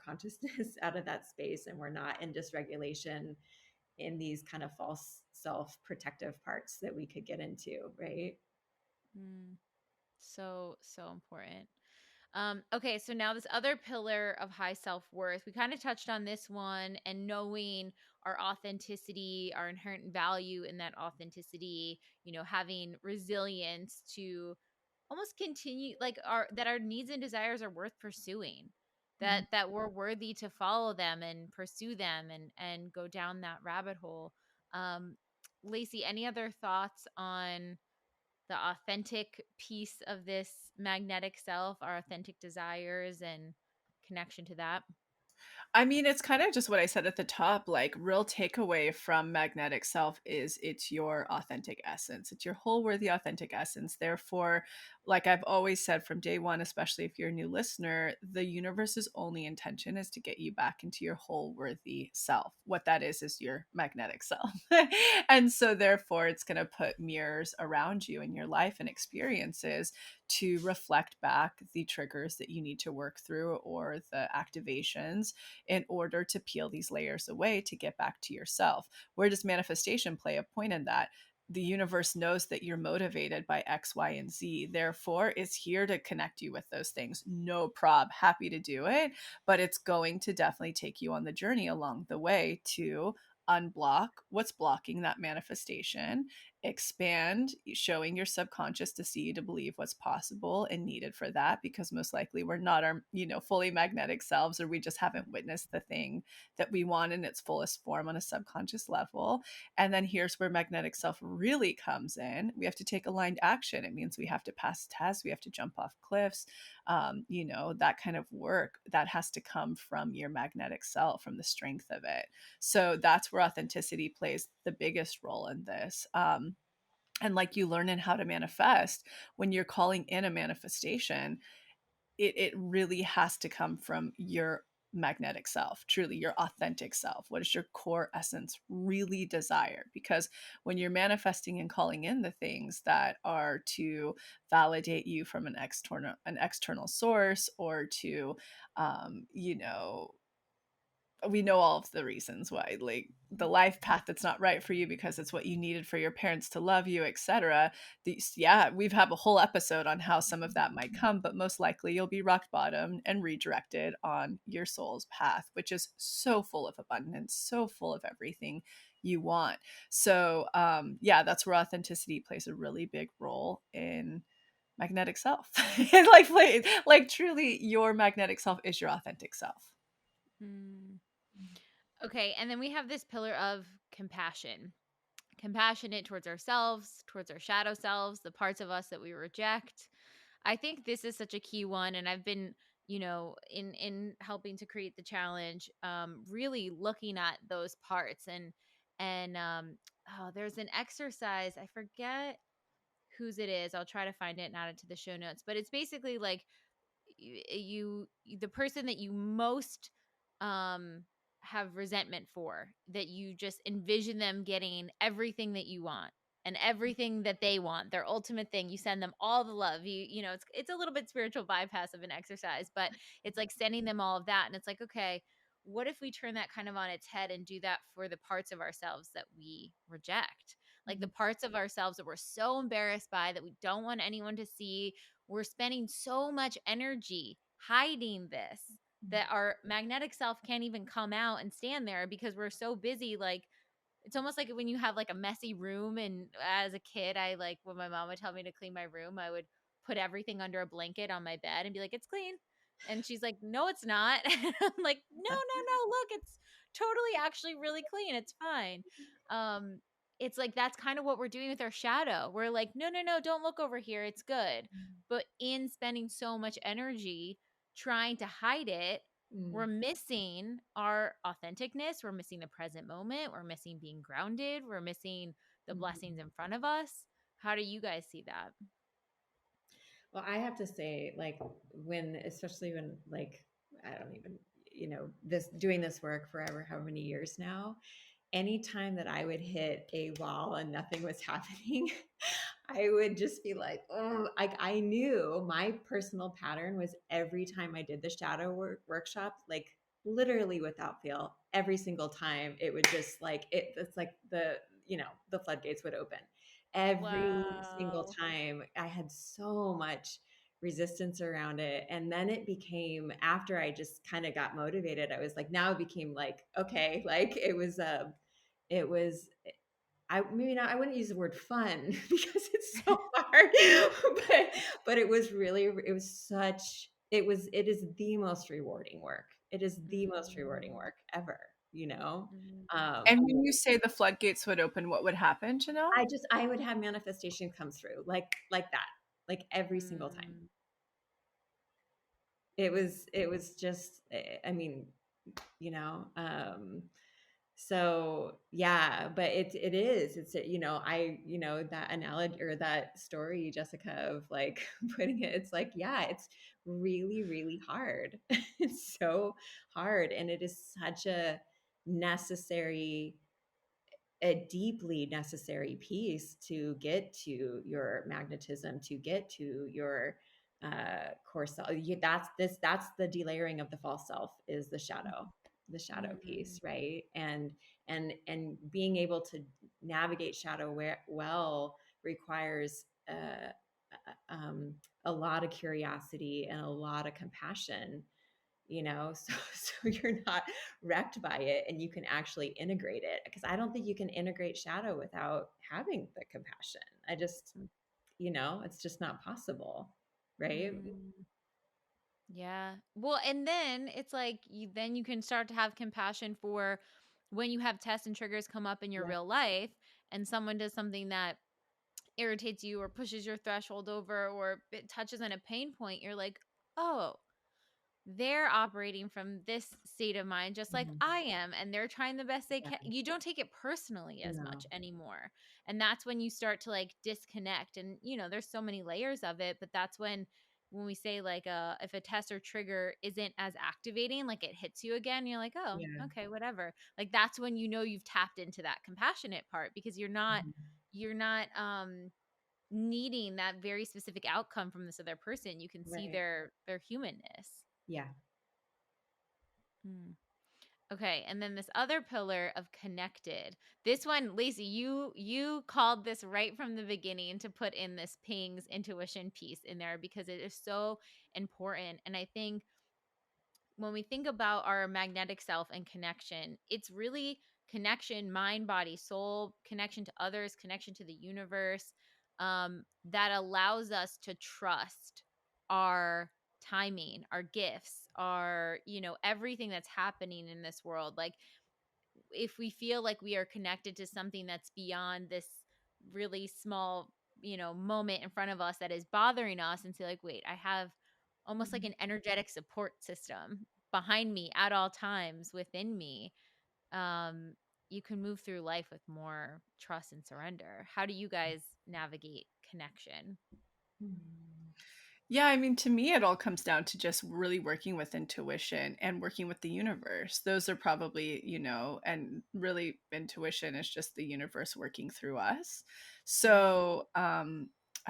consciousness out of that space. And we're not in dysregulation in these kind of false self protective parts that we could get into, right? Mm. So important. Okay, so now this other pillar of high self-worth, we kind of touched on this one, and knowing our authenticity, our inherent value in that authenticity, having resilience to almost continue, like our needs and desires are worth pursuing, Mhm. that we're worthy to follow them and pursue them and go down that rabbit hole. Um Lacey, any other thoughts on the authentic piece of this magnetic self, our authentic desires and connection to that? I mean, it's kind of just what I said at the top. Like, real takeaway from Magnetic Self is it's your authentic essence. It's your whole worthy, authentic essence. Therefore, like I've always said from day one, especially if you're a new listener, the universe's only intention is to get you back into your whole worthy self. What that is your magnetic self. And so, therefore, it's going to put mirrors around you in your life and experiences to reflect back the triggers that you need to work through or the activations in order to peel these layers away to get back to yourself. Where does manifestation play a point in that? The universe knows that you're motivated by X, Y, and Z. Therefore, it's here to connect you with those things. No prob, happy to do it. But it's going to definitely take you on the journey along the way to unblock what's blocking that manifestation expand, showing your subconscious to see, to believe what's possible and needed for that, because most likely we're not our, fully magnetic selves, or we just haven't witnessed the thing that we want in its fullest form on a subconscious level. And then here's where magnetic self really comes in. We have to take aligned action. It means we have to pass tests, we have to jump off cliffs, that kind of work that has to come from your magnetic self, from the strength of it. So that's where authenticity plays the biggest role in this. And like you learn in how to manifest, when you're calling in a manifestation, it really has to come from your magnetic self, truly your authentic self. What is your core essence really desire? Because when you're manifesting and calling in the things that are to validate you from an external source, or to we know all of the reasons why, like the life path that's not right for you because it's what you needed for your parents to love you, etc. These, yeah, we've had a whole episode on how some of that might come, but most likely you'll be rock bottom and redirected on your soul's path, which is so full of abundance, so full of everything you want. So yeah, that's where authenticity plays a really big role in magnetic self. like truly your magnetic self is your authentic self. Mm. Okay, and then we have this pillar of compassion. Compassionate towards ourselves, towards our shadow selves, the parts of us that we reject. I think this is such a key one, and I've been, in helping to create the challenge, really looking at those parts, and oh, there's an exercise, I forget whose it is. I'll try to find it and add it to the show notes, but it's basically like the person that you most um have resentment for, that you just envision them getting everything that you want and everything that they want, their ultimate thing. You send them all the love. It's a little bit spiritual bypass of an exercise, but it's like sending them all of that. And it's like, okay, what if we turn that kind of on its head and do that for the parts of ourselves that we reject? Like the parts of ourselves that we're so embarrassed by, that we don't want anyone to see. We're spending so much energy hiding this, that our magnetic self can't even come out and stand there because we're so busy. Like, it's almost like when you have like a messy room. And as a kid, I like, when my mom would tell me to clean my room, I would put everything under a blanket on my bed and be like, it's clean. And she's like, no, it's not. And I'm like, no, no, no, look, it's totally actually really clean. It's fine. Um, it's like that's kind of what we're doing with our shadow. We're like, no, no, no, don't look over here. It's good. But in spending so much energy trying to hide it, we're missing our authenticness. We're missing the present moment. We're missing being grounded. We're missing the blessings in front of us. How do you guys see that? Well, I have to say, like, especially when, like, I don't even, this doing this work forever, how many years now, anytime that I would hit a wall and nothing was happening, I would just be like, oh, I knew my personal pattern was every time I did the shadow workshop, like literally without fail, every single time it would just like, it's like the floodgates would open. Every single Wow. time I had so much resistance around it. And then it became, after I just kind of got motivated, I was like, now it became like, okay, like it was I maybe not, I wouldn't use the word fun because it's so hard, but it was really, it is the most rewarding work. It is the most rewarding Mm, work ever, you know? mm, And Um, when you say the floodgates would open, what would happen, Janelle? I would have manifestation come through like that, like every single time. mm. It was just, I mean, you know, so yeah, but it is, that analogy or that story, Jessica, of like putting it, it's like, yeah, it's really, really hard. It's so hard. And it is such necessary a deeply necessary piece to get to your magnetism, to get to your core self. That's the delayering of the false self, is the shadow Mm. piece, right? And being able to navigate shadow well requires a lot of curiosity and a lot of compassion, so you're not wrecked by it and you can actually integrate it, because I don't think you can integrate shadow without having the compassion. I just, it's just not possible, right? Mm. Yeah. Well, and then it's like you can start to have compassion for when you have tests and triggers come up in your Yeah. real life and someone does something that irritates you or pushes your threshold over or it touches on a pain point. You're like, "Oh, they're operating from this state of mind just like Mhm. I am, and they're trying the best they Yeah. can." You don't take it personally as No. much anymore. And that's when you start to like disconnect. And there's so many layers of it, but that's when we say like if a test or trigger isn't as activating, like it hits you again, you're like, "Oh, Yeah. okay, whatever." Like that's when you've tapped into that compassionate part because Mhm. you're not needing that very specific outcome from this other person. You can see Right. their humanness. Yeah. Mm. Okay, and then this other pillar of connected. This one, Lacey, you called this right from the beginning to put in this pings intuition piece in there because it is so important. And I think when we think about our magnetic self and connection, it's really connection, mind, body, soul, connection to others, connection to the universe, that allows us to trust our timing, our gifts, our, everything that's happening in this world. Like, if we feel like we are connected to something that's beyond this really small, moment in front of us that is bothering us, and say like, wait, I have almost like Mhm. an energetic support system behind me at all times within me, um you can move through life with more trust and surrender. How do you guys navigate connection? Mhm. Yeah, I mean, to me, it all comes down to just really working with intuition and working with the universe. Those are probably, and really intuition is just the universe working through us. So I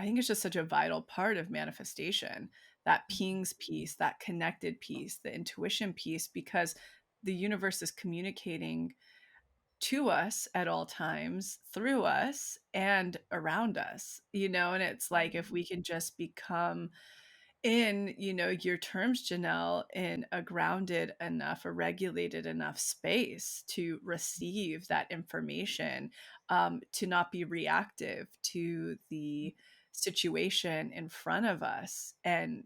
think it's just such a vital part of manifestation, that pings piece, that connected piece, the intuition piece, because the universe is communicating to us at all times, through us, and around us, and it's like if we can just become in your terms, Janelle, in a grounded enough, a regulated enough space to receive that information, to not be reactive to the situation in front of us, and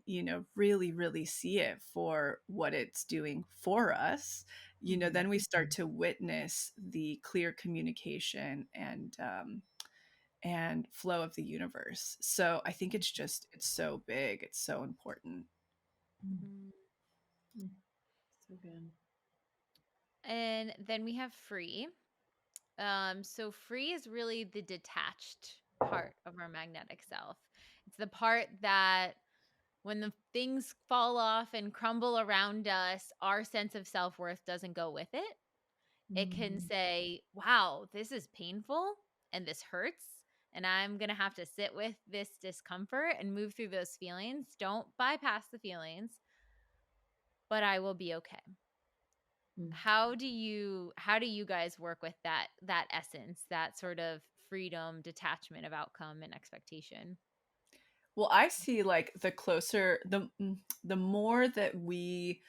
really really see it for what it's doing for us. Mhm. Then we start to witness the clear communication and flow of the universe. So I think it's so big, it's so important. Mhm. Mm. Mhm. So good. And then we have free. So free is really the detached part of our magnetic self. It's the part that when the things fall off and crumble around us, our sense of self-worth doesn't go with it. It can Mhm. say, "Wow, this is painful and this hurts, and I'm going to have to sit with this discomfort and move through those feelings. Don't bypass the feelings, but I will be okay." Mhm. How do you guys work with that essence, that sort of freedom, detachment of outcome and expectation? Well, I see like the more that we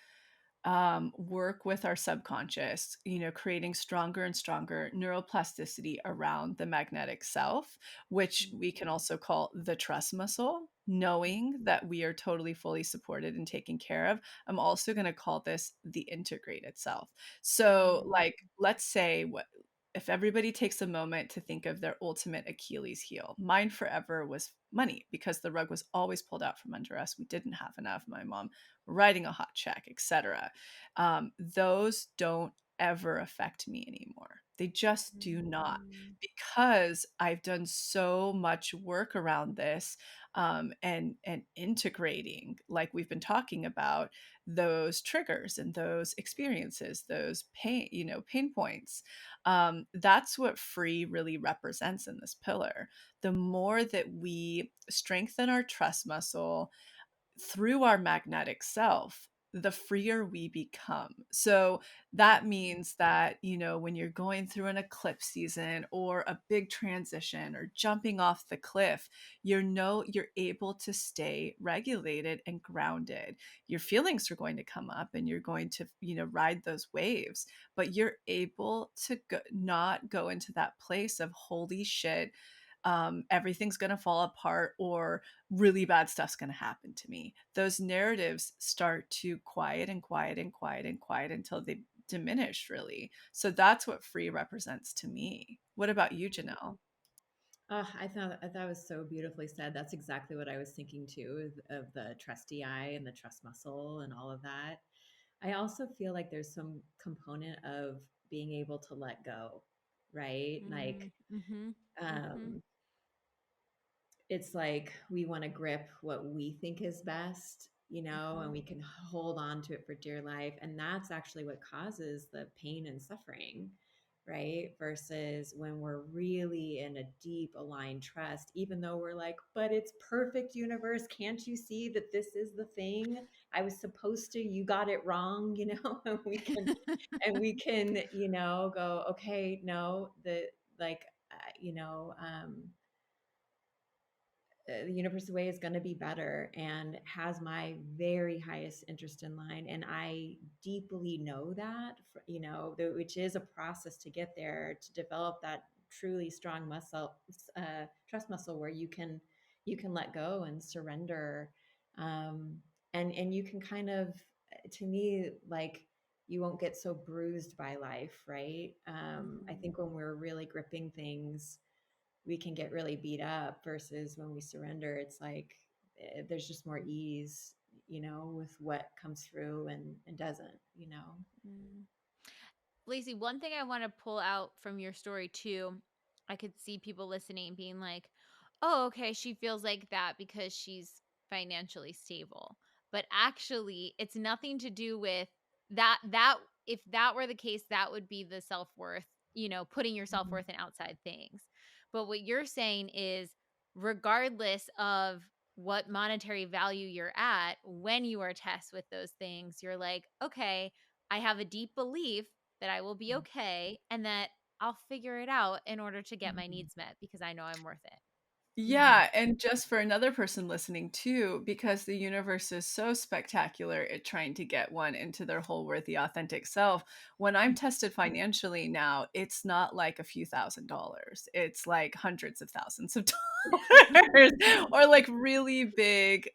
work with our subconscious, creating stronger and stronger neuroplasticity around the magnetic self, which Mm. we can also call the trust muscle, knowing that we are totally fully supported and taken care of. I'm also going to call this the integrated self. So, Mm. like, let's say what if everybody takes a moment to think of their ultimate Achilles heel. Mine forever was money, because the rug was always pulled out from under us. We didn't have enough. My mom writing a hot check, etc. Those don't ever affect me anymore. They just do not, Mm. because I've done so much work around this, and integrating, like we've been talking about, those triggers and those experiences, those pain points. That's what free really represents in this pillar. The more that we strengthen our trust muscle through our magnetic self, the freer we become. So that means that, when you're going through an eclipse season or a big transition or jumping off the cliff, you're able to stay regulated and grounded. Your feelings are going to come up and you're going to, ride those waves, but you're able to not go into that place of holy shit, everything's going to fall apart or really bad stuff's going to happen to me. Those narratives start to quiet and quiet and quiet and quiet until they diminish, really. So that's what free represents to me. What about you, Janelle? Oh, I thought it was so beautifully said. That's exactly what I was thinking too, of the trusty eye and the trust muscle and all of that. I also feel like there's some component of being able to let go, right? Like, Mm-hmm. Mm-hmm. um, it's like we want to grip what we think is best, and we can hold on to it for dear life. And that's actually what causes the pain and suffering, right? Versus when we're really in a deep aligned trust, even though we're like, but it's perfect, universe. Can't you see that this is the thing I was supposed to? You got it wrong, and we can, go, okay, no, like, you know, the universe's way is going to be better and has my very highest interest in line. And I deeply know that, which is a process to get there, to develop that truly strong muscle, trust muscle, where you can let go and surrender. Um, and you can kind of, to me, like, you won't get so bruised by life, right? I think when we're really gripping things, we can get really beat up, versus when we surrender, it's like, there's just more ease, with what comes through and doesn't. Mm. Lacey, one thing I want to pull out from your story too, I could see people listening being like, oh, okay, she feels like that because she's financially stable. But actually, it's nothing to do with that. If that were the case, that would be the self-worth, putting your self-worth in outside things. But what you're saying is, regardless of what monetary value you're at, when you are tested with those things, you're like, okay, I have a deep belief that I will be okay and that I'll figure it out in order to get my Mhm. needs met because I know I'm worth it. Mhm. Yeah, and just for another person listening too, because the universe is so spectacular at trying to get one into their whole worthy authentic self. When I'm tested financially now, it's not like a few $1,000s. It's like hundreds of thousands of dollars or like really big.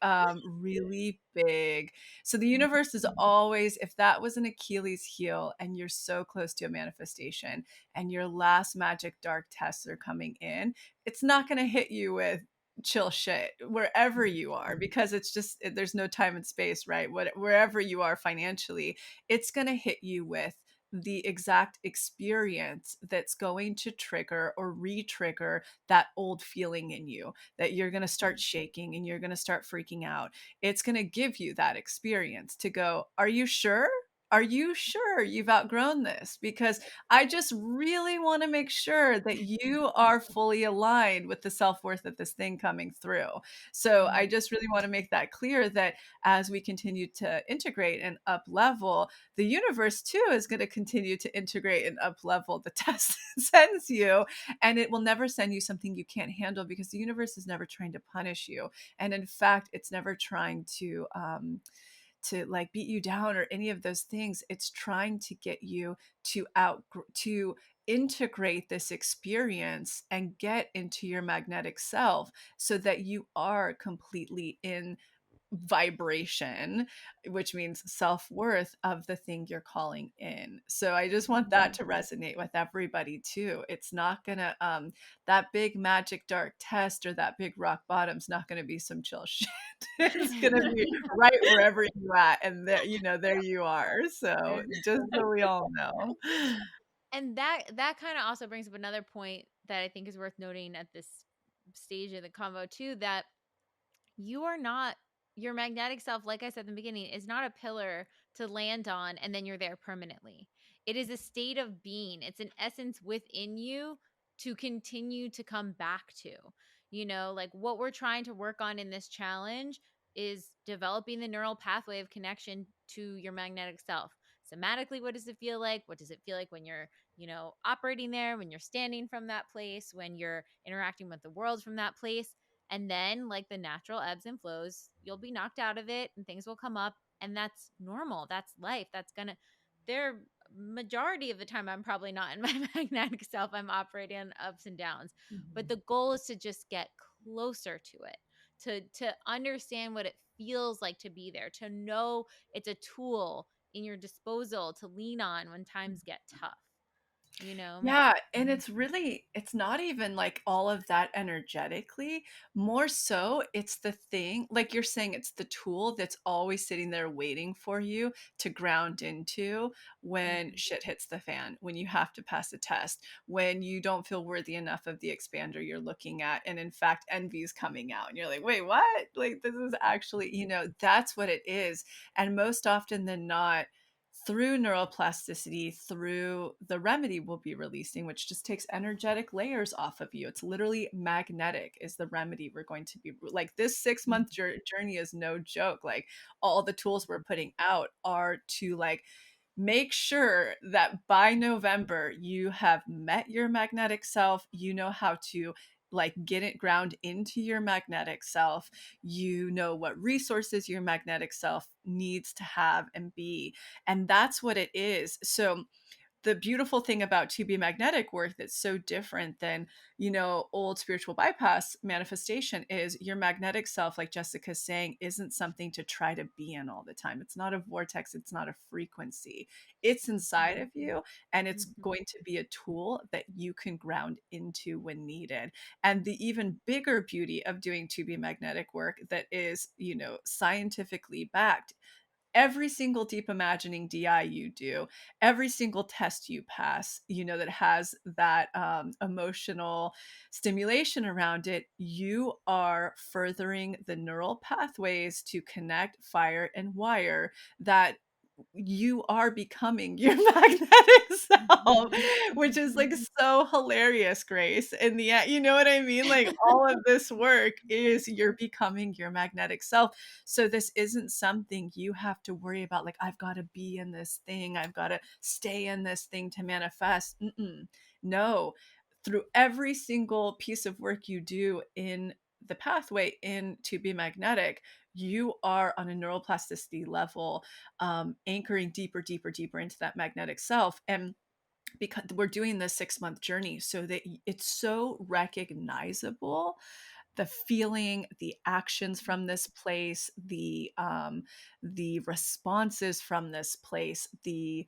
So the universe is always, if that was an Achilles heel and you're so close to a manifestation and your last magic dark tests are coming in, it's not going to hit you with chill shit wherever you are, because it's just, there's no time and space, right? Wherever you are financially, it's going to hit you with the exact experience that's going to trigger or re-trigger that old feeling in you, that you're going to start shaking and you're going to start freaking out. It's going to give you that experience to go, are you sure? Are you sure you've outgrown this? Because I just really want to make sure that you are fully aligned with the self-worth of this thing coming through. So I just really want to make that clear, that as we continue to integrate and up level, the universe too is going to continue to integrate and up level the test it sends you. And it will never send you something you can't handle, because the universe is never trying to punish you. And in fact, it's never trying to like beat you down or any of those things. It's trying to get you to integrate this experience and get into your magnetic self, so that you are completely in vibration, which means self-worth of the thing you're calling in. So I just want that to resonate with everybody too. It's not gonna that big magic dark test or that big rock bottom's not gonna be some chill shit. It's gonna be right wherever you at, and there, there you are. So just so we all know. And that kind of also brings up another point that I think is worth noting at this stage of the convo too, that you are not, your magnetic self, like I said in the beginning, is not a pillar to land on and then you're there permanently. It is a state of being. It's an essence within you to continue to come back to. Like what we're trying to work on in this challenge is developing the neural pathway of connection to your magnetic self? Somatically, what does it feel like? What does it feel like when you're, operating there, when you're standing from that place, when you're interacting with the world from that place? And then, like the natural ebbs and flows, you'll be knocked out of it and things will come up. And that's normal. That's life. There, majority of the time, I'm probably not in my magnetic self. I'm operating on ups and downs. But the goal is to just get closer to it, to understand what it feels like to be there, to know it's a tool in your disposal to lean on when times get tough, you know? Yeah, and it's not even like all of that energetically. More so, it's the thing, like you're saying, it's the tool that's always sitting there waiting for you to ground into when shit hits the fan, when you have to pass a test, when you don't feel worthy enough of the expander you're looking at. And in fact, envy is coming out, and you're like, wait, what? Like, this is actually, that's what it is. And most often than not, through neuroplasticity, through the remedy we'll be releasing, which just takes energetic layers off of you. It's literally magnetic, is the remedy we're going to be like. This 6-month journey is no joke. Like, all the tools we're putting out are to like make sure that by November you have met your magnetic self. You know how to like get it ground into your magnetic self. You know what resources your magnetic self needs to have and be. And that's what it is. So the beautiful thing about 2B magnetic work that's so different than, old spiritual bypass manifestation is your magnetic self, like Jessica's saying, isn't something to try to be in all the time. It's not a vortex. It's not a frequency. It's inside of you, and it's going to be a tool that you can ground into when needed. And the even bigger beauty of doing 2B magnetic work that is, scientifically backed, every single deep imagining DI you do, every single test you pass, that has that emotional stimulation around it, you are furthering the neural pathways to connect, fire, and wire that you are becoming your magnetic self, which is like so hilarious, Grace. In the end, you know what I mean? Like, all of this work is you're becoming your magnetic self. So this isn't something you have to worry about. Like, I've got to be in this thing. I've got to stay in this thing to manifest. No, through every single piece of work you do in the pathway in to be magnetic, you are on a neuroplasticity level, anchoring deeper, deeper, deeper into that magnetic self. And because we're doing this 6-month journey, so that it's so recognizable, the feeling, the actions from this place, the responses from this place, the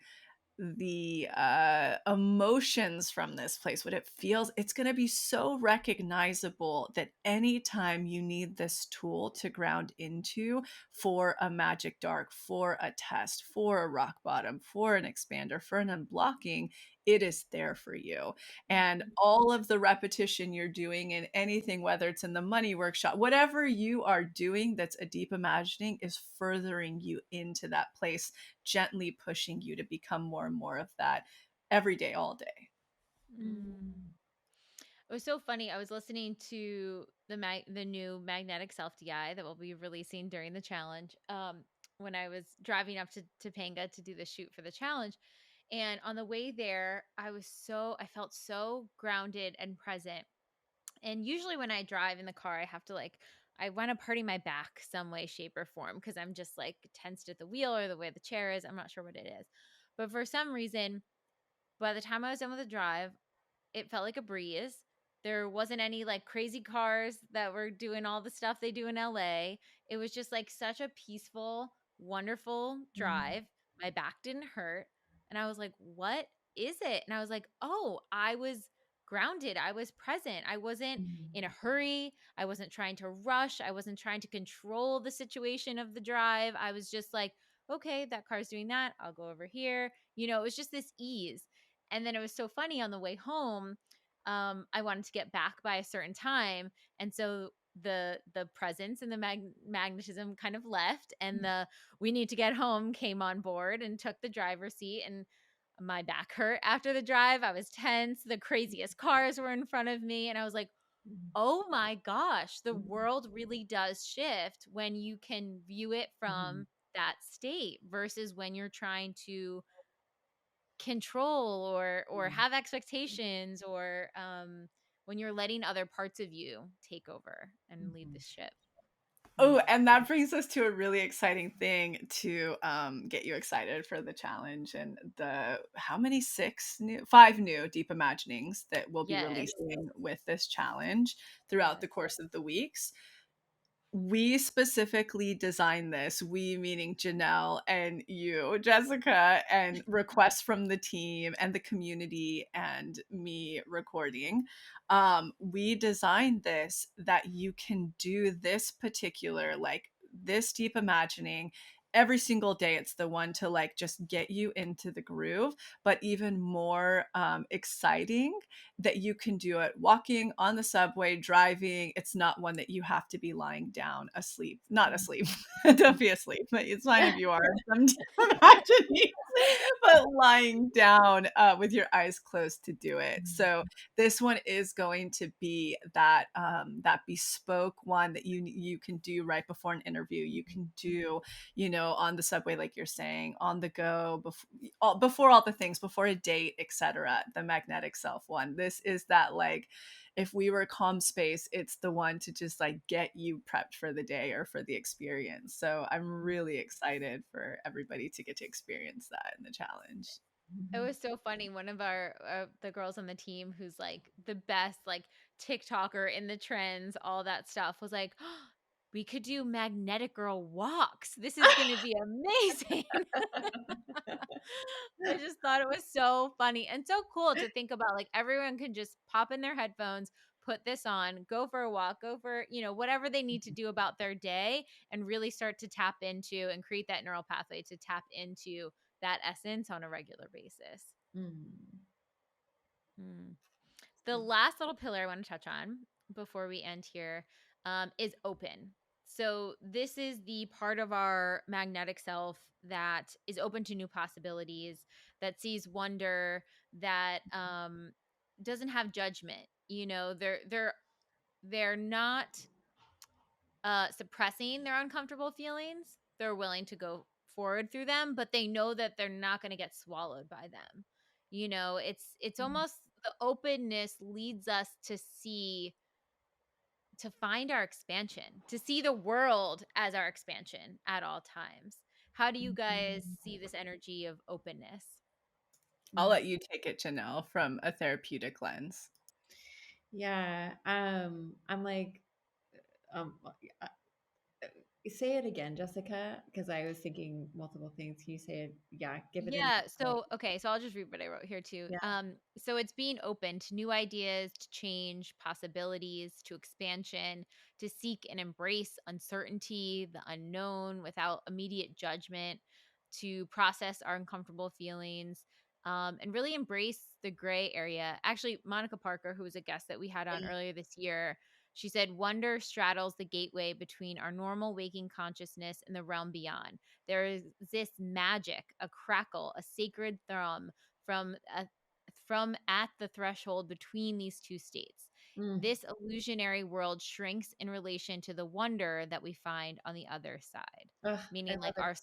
emotions from this place, what it feels, it's going to be so recognizable that anytime you need this tool to ground into for a magic dark, for a test, for a rock bottom, for an expander, for an unblocking, it is there for you. And all of the repetition you're doing in anything, whether it's in the money workshop, whatever you are doing that's a deep imagining, is furthering you into that place, gently pushing you to become more and more of that every day, all day. It was so funny. I was listening to the new Magnetic Self DI that we'll be releasing during the challenge. When I was driving up to Topanga to do the shoot for the challenge, and on the way there, I felt so grounded and present. And usually when I drive in the car, I want to party my back some way, shape, or form, because I'm just like tensed at the wheel or the way the chair is. I'm not sure what it is. But for some reason, by the time I was done with the drive, it felt like a breeze. There wasn't any like crazy cars that were doing all the stuff they do in LA. It was just like such a peaceful, wonderful drive. My back didn't hurt. And I was like, what is it? And I was like, oh, I was grounded. I was present. I wasn't in a hurry. I wasn't trying to rush. I wasn't trying to control the situation of the drive. I was just like, okay, that car's doing that. I'll go over here. It was just this ease. And then it was so funny on the way home. I wanted to get back by a certain time, and so the presence and the magnetism kind of left, and the we need to get home came on board and took the driver's seat. And my back hurt after the drive. I was tense. The craziest cars were in front of me, and I was like, oh my gosh, the world really does shift when you can view it from that state versus when you're trying to control or have expectations or when you're letting other parts of you take over and lead the ship. Oh, and that brings us to a really exciting thing to get you excited for the challenge and the five new deep imaginings that we'll be Yes. releasing with this challenge throughout Yes. the course of the weeks. We specifically designed this, we meaning Janelle and you, Jessica, and requests from the team and the community and me recording. We designed this that you can do this particular, like this deep imagining every single day. It's the one to like just get you into the groove, but even more exciting that you can do it walking, on the subway, driving. It's not one that you have to be lying down asleep. Not asleep. Don't be asleep, but it's fine if you are. Some imagining, but lying down with your eyes closed to do it. So this one is going to be that that bespoke one that you can do right before an interview. You can do, you know, on the subway, like you're saying, on the go, before all the things, before a date, etc. The magnetic self one. This is that, like, if we were calm space, it's the one to just like get you prepped for the day or for the experience. So I'm really excited for everybody to get to experience that in the challenge. It was so funny. One of our the girls on the team who's like the best like TikToker in the trends, all that stuff was like, oh, we could do magnetic girl walks. This is going to be amazing. I just thought it was so funny and so cool to think about. Like everyone can just pop in their headphones, put this on, go for a walk, go for, you know, whatever they need to do about their day and really start to tap into and create that neural pathway to tap into that essence on a regular basis. The last little pillar I want to touch on before we end here is open. So, this is the part of our magnetic self that is open to new possibilities, that sees wonder, that doesn't have judgment. You know, they're not suppressing their uncomfortable feelings. They're willing to go forward through them, but they know that they're not going to get swallowed by them. You know, it's almost the openness leads us to find our expansion, to see the world as our expansion at all times. How do you guys see this energy of openness? I'll let you take it, Janelle, from a therapeutic lens. Yeah. I'm like, um, say it again, Jessica, because I was thinking multiple things. Can you say it? Yeah, give it in. Yeah. So, okay. So I'll just read what I wrote here too. Yeah. So it's being open to new ideas, to change, possibilities, to expansion, to seek and embrace uncertainty, the unknown without immediate judgment, to process our uncomfortable feelings, and really embrace the gray area. Actually, Monica Parker, who was a guest that we had on earlier this year, she said, wonder straddles the gateway between our normal waking consciousness and the realm beyond. There is this magic, a crackle, a sacred thrum from from at the threshold between these two states. Mm. This illusionary world shrinks in relation to the wonder that we find on the other side. Ugh, Meaning, like our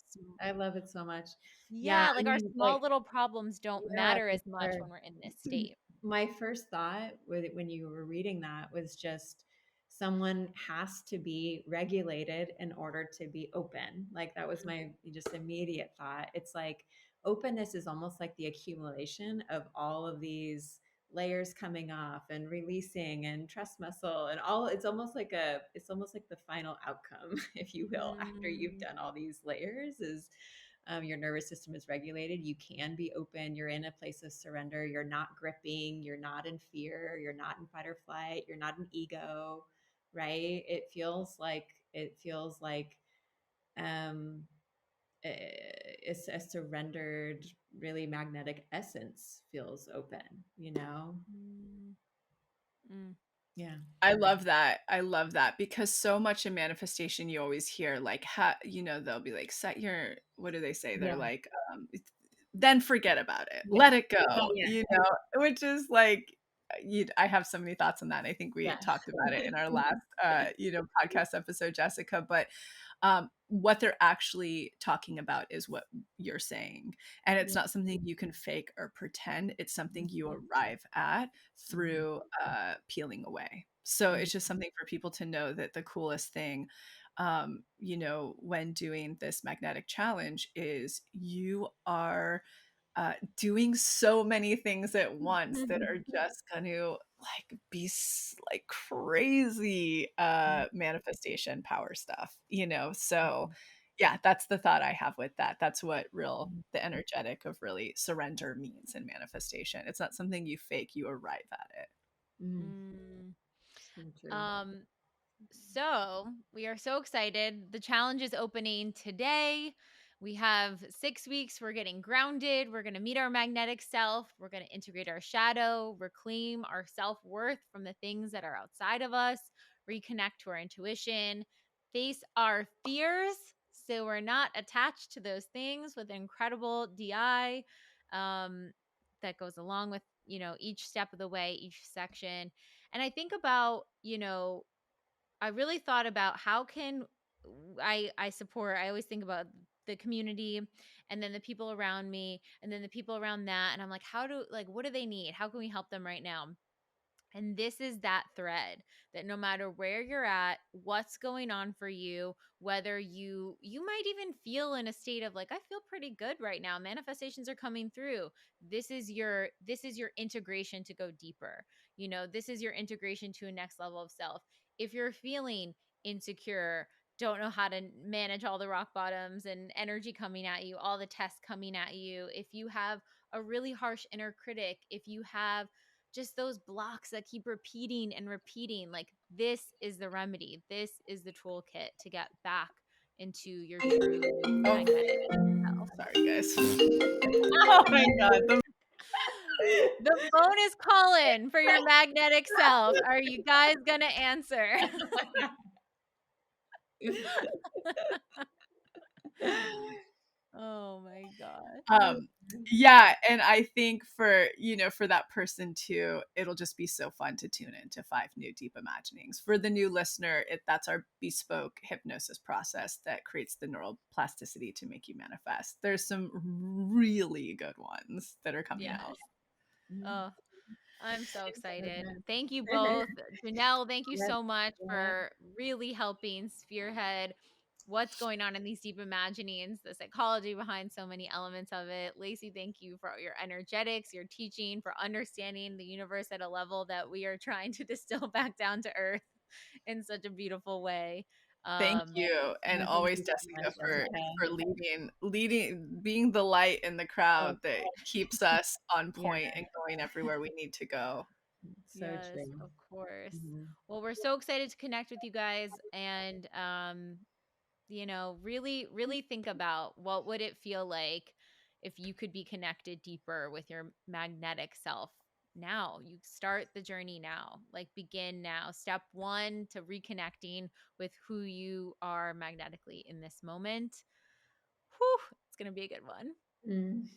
I love it so much. Yeah, yeah, I like our mean, small like, little problems don't yeah, matter for as much sure. when we're in this state. My first thought when you were reading that was just someone has to be regulated in order to be open. Like that was my just immediate thought. It's like openness is almost like the accumulation of all of these layers coming off and releasing and trust muscle and all. It's almost like the final outcome, if you will, after you've Mm. done all these layers is your nervous system is regulated. You can be open. You're in a place of surrender. You're not gripping. You're not in fear. You're not in fight or flight. You're not in ego, right? It feels like um, it's a surrendered, really magnetic essence feels open. You know? Mm. Mm. Yeah. I love that. I love that because so much in manifestation you always hear like you know, they'll be like set your, what do they say? They're Yeah. like then forget about it. Yeah. Let it go. Yeah. You know, which is like I have so many thoughts on that. I think we Yeah. talked about it in our last you know, podcast episode, Jessica, but what they're actually talking about is what you're saying. And it's Yeah. not something you can fake or pretend. It's something you arrive at through peeling away. So it's just something for people to know that the coolest thing, when doing this magnetic challenge is you are doing so many things at once that are just going to like be like crazy manifestation power stuff, so yeah, that's the thought I have with that. That's what the energetic of really surrender means in manifestation. It's not something you fake, you arrive at it. Mm. So true. So we are so excited. The challenge is opening today. We have 6 weeks. We're getting grounded. We're going to meet our magnetic self. We're going to integrate our shadow, reclaim our self worth from the things that are outside of us, reconnect to our intuition, face our fears. So we're not attached to those things with incredible DI that goes along with, each step of the way, each section. And I think about, I really thought about how can I support. I always think about the community and then the people around me and then the people around that, and I'm like, what do they need? How can we help them right now? And this is that thread that no matter where you're at, what's going on for you, whether you might even feel in a state of like, I feel pretty good right now. Manifestations are coming through. This is your integration to go deeper. This is your integration to a next level of self. If you're feeling insecure, don't know how to manage all the rock bottoms and energy coming at you, all the tests coming at you, if you have a really harsh inner critic, if you have just those blocks that keep repeating and repeating, like this is the remedy. This is the toolkit to get back into your true magnetic self. Sorry, guys. Oh my God. The phone is calling for your magnetic self. Are you guys going to answer? Oh my God. Yeah, and I think for that person too, it'll just be so fun to tune into 5 new deep imaginings. For the new listener, that's our bespoke hypnosis process that creates the neural plasticity to make you manifest. There's some really good ones that are coming Yes. out. Oh, I'm so excited. Thank you both. Janelle, thank you so much for really helping spearhead what's going on in these deep imaginings, the psychology behind so many elements of it. Lacey, thank you for your energetics, your teaching, for understanding the universe at a level that we are trying to distill back down to earth in such a beautiful way. Thank you, and Thank always you so Jessica much, for Jessica. leading, being the light in the crowd Oh, that keeps us on yeah, point and going everywhere we need to go. so Yes, true. of course. Mhm. Well, we're so excited to connect with you guys, and really, really think about what would it feel like if you could be connected deeper with your magnetic self now. You start the journey now, like begin now. Step 1 to reconnecting with who you are magnetically in this moment. Whew, it's going to be a good one. Mm.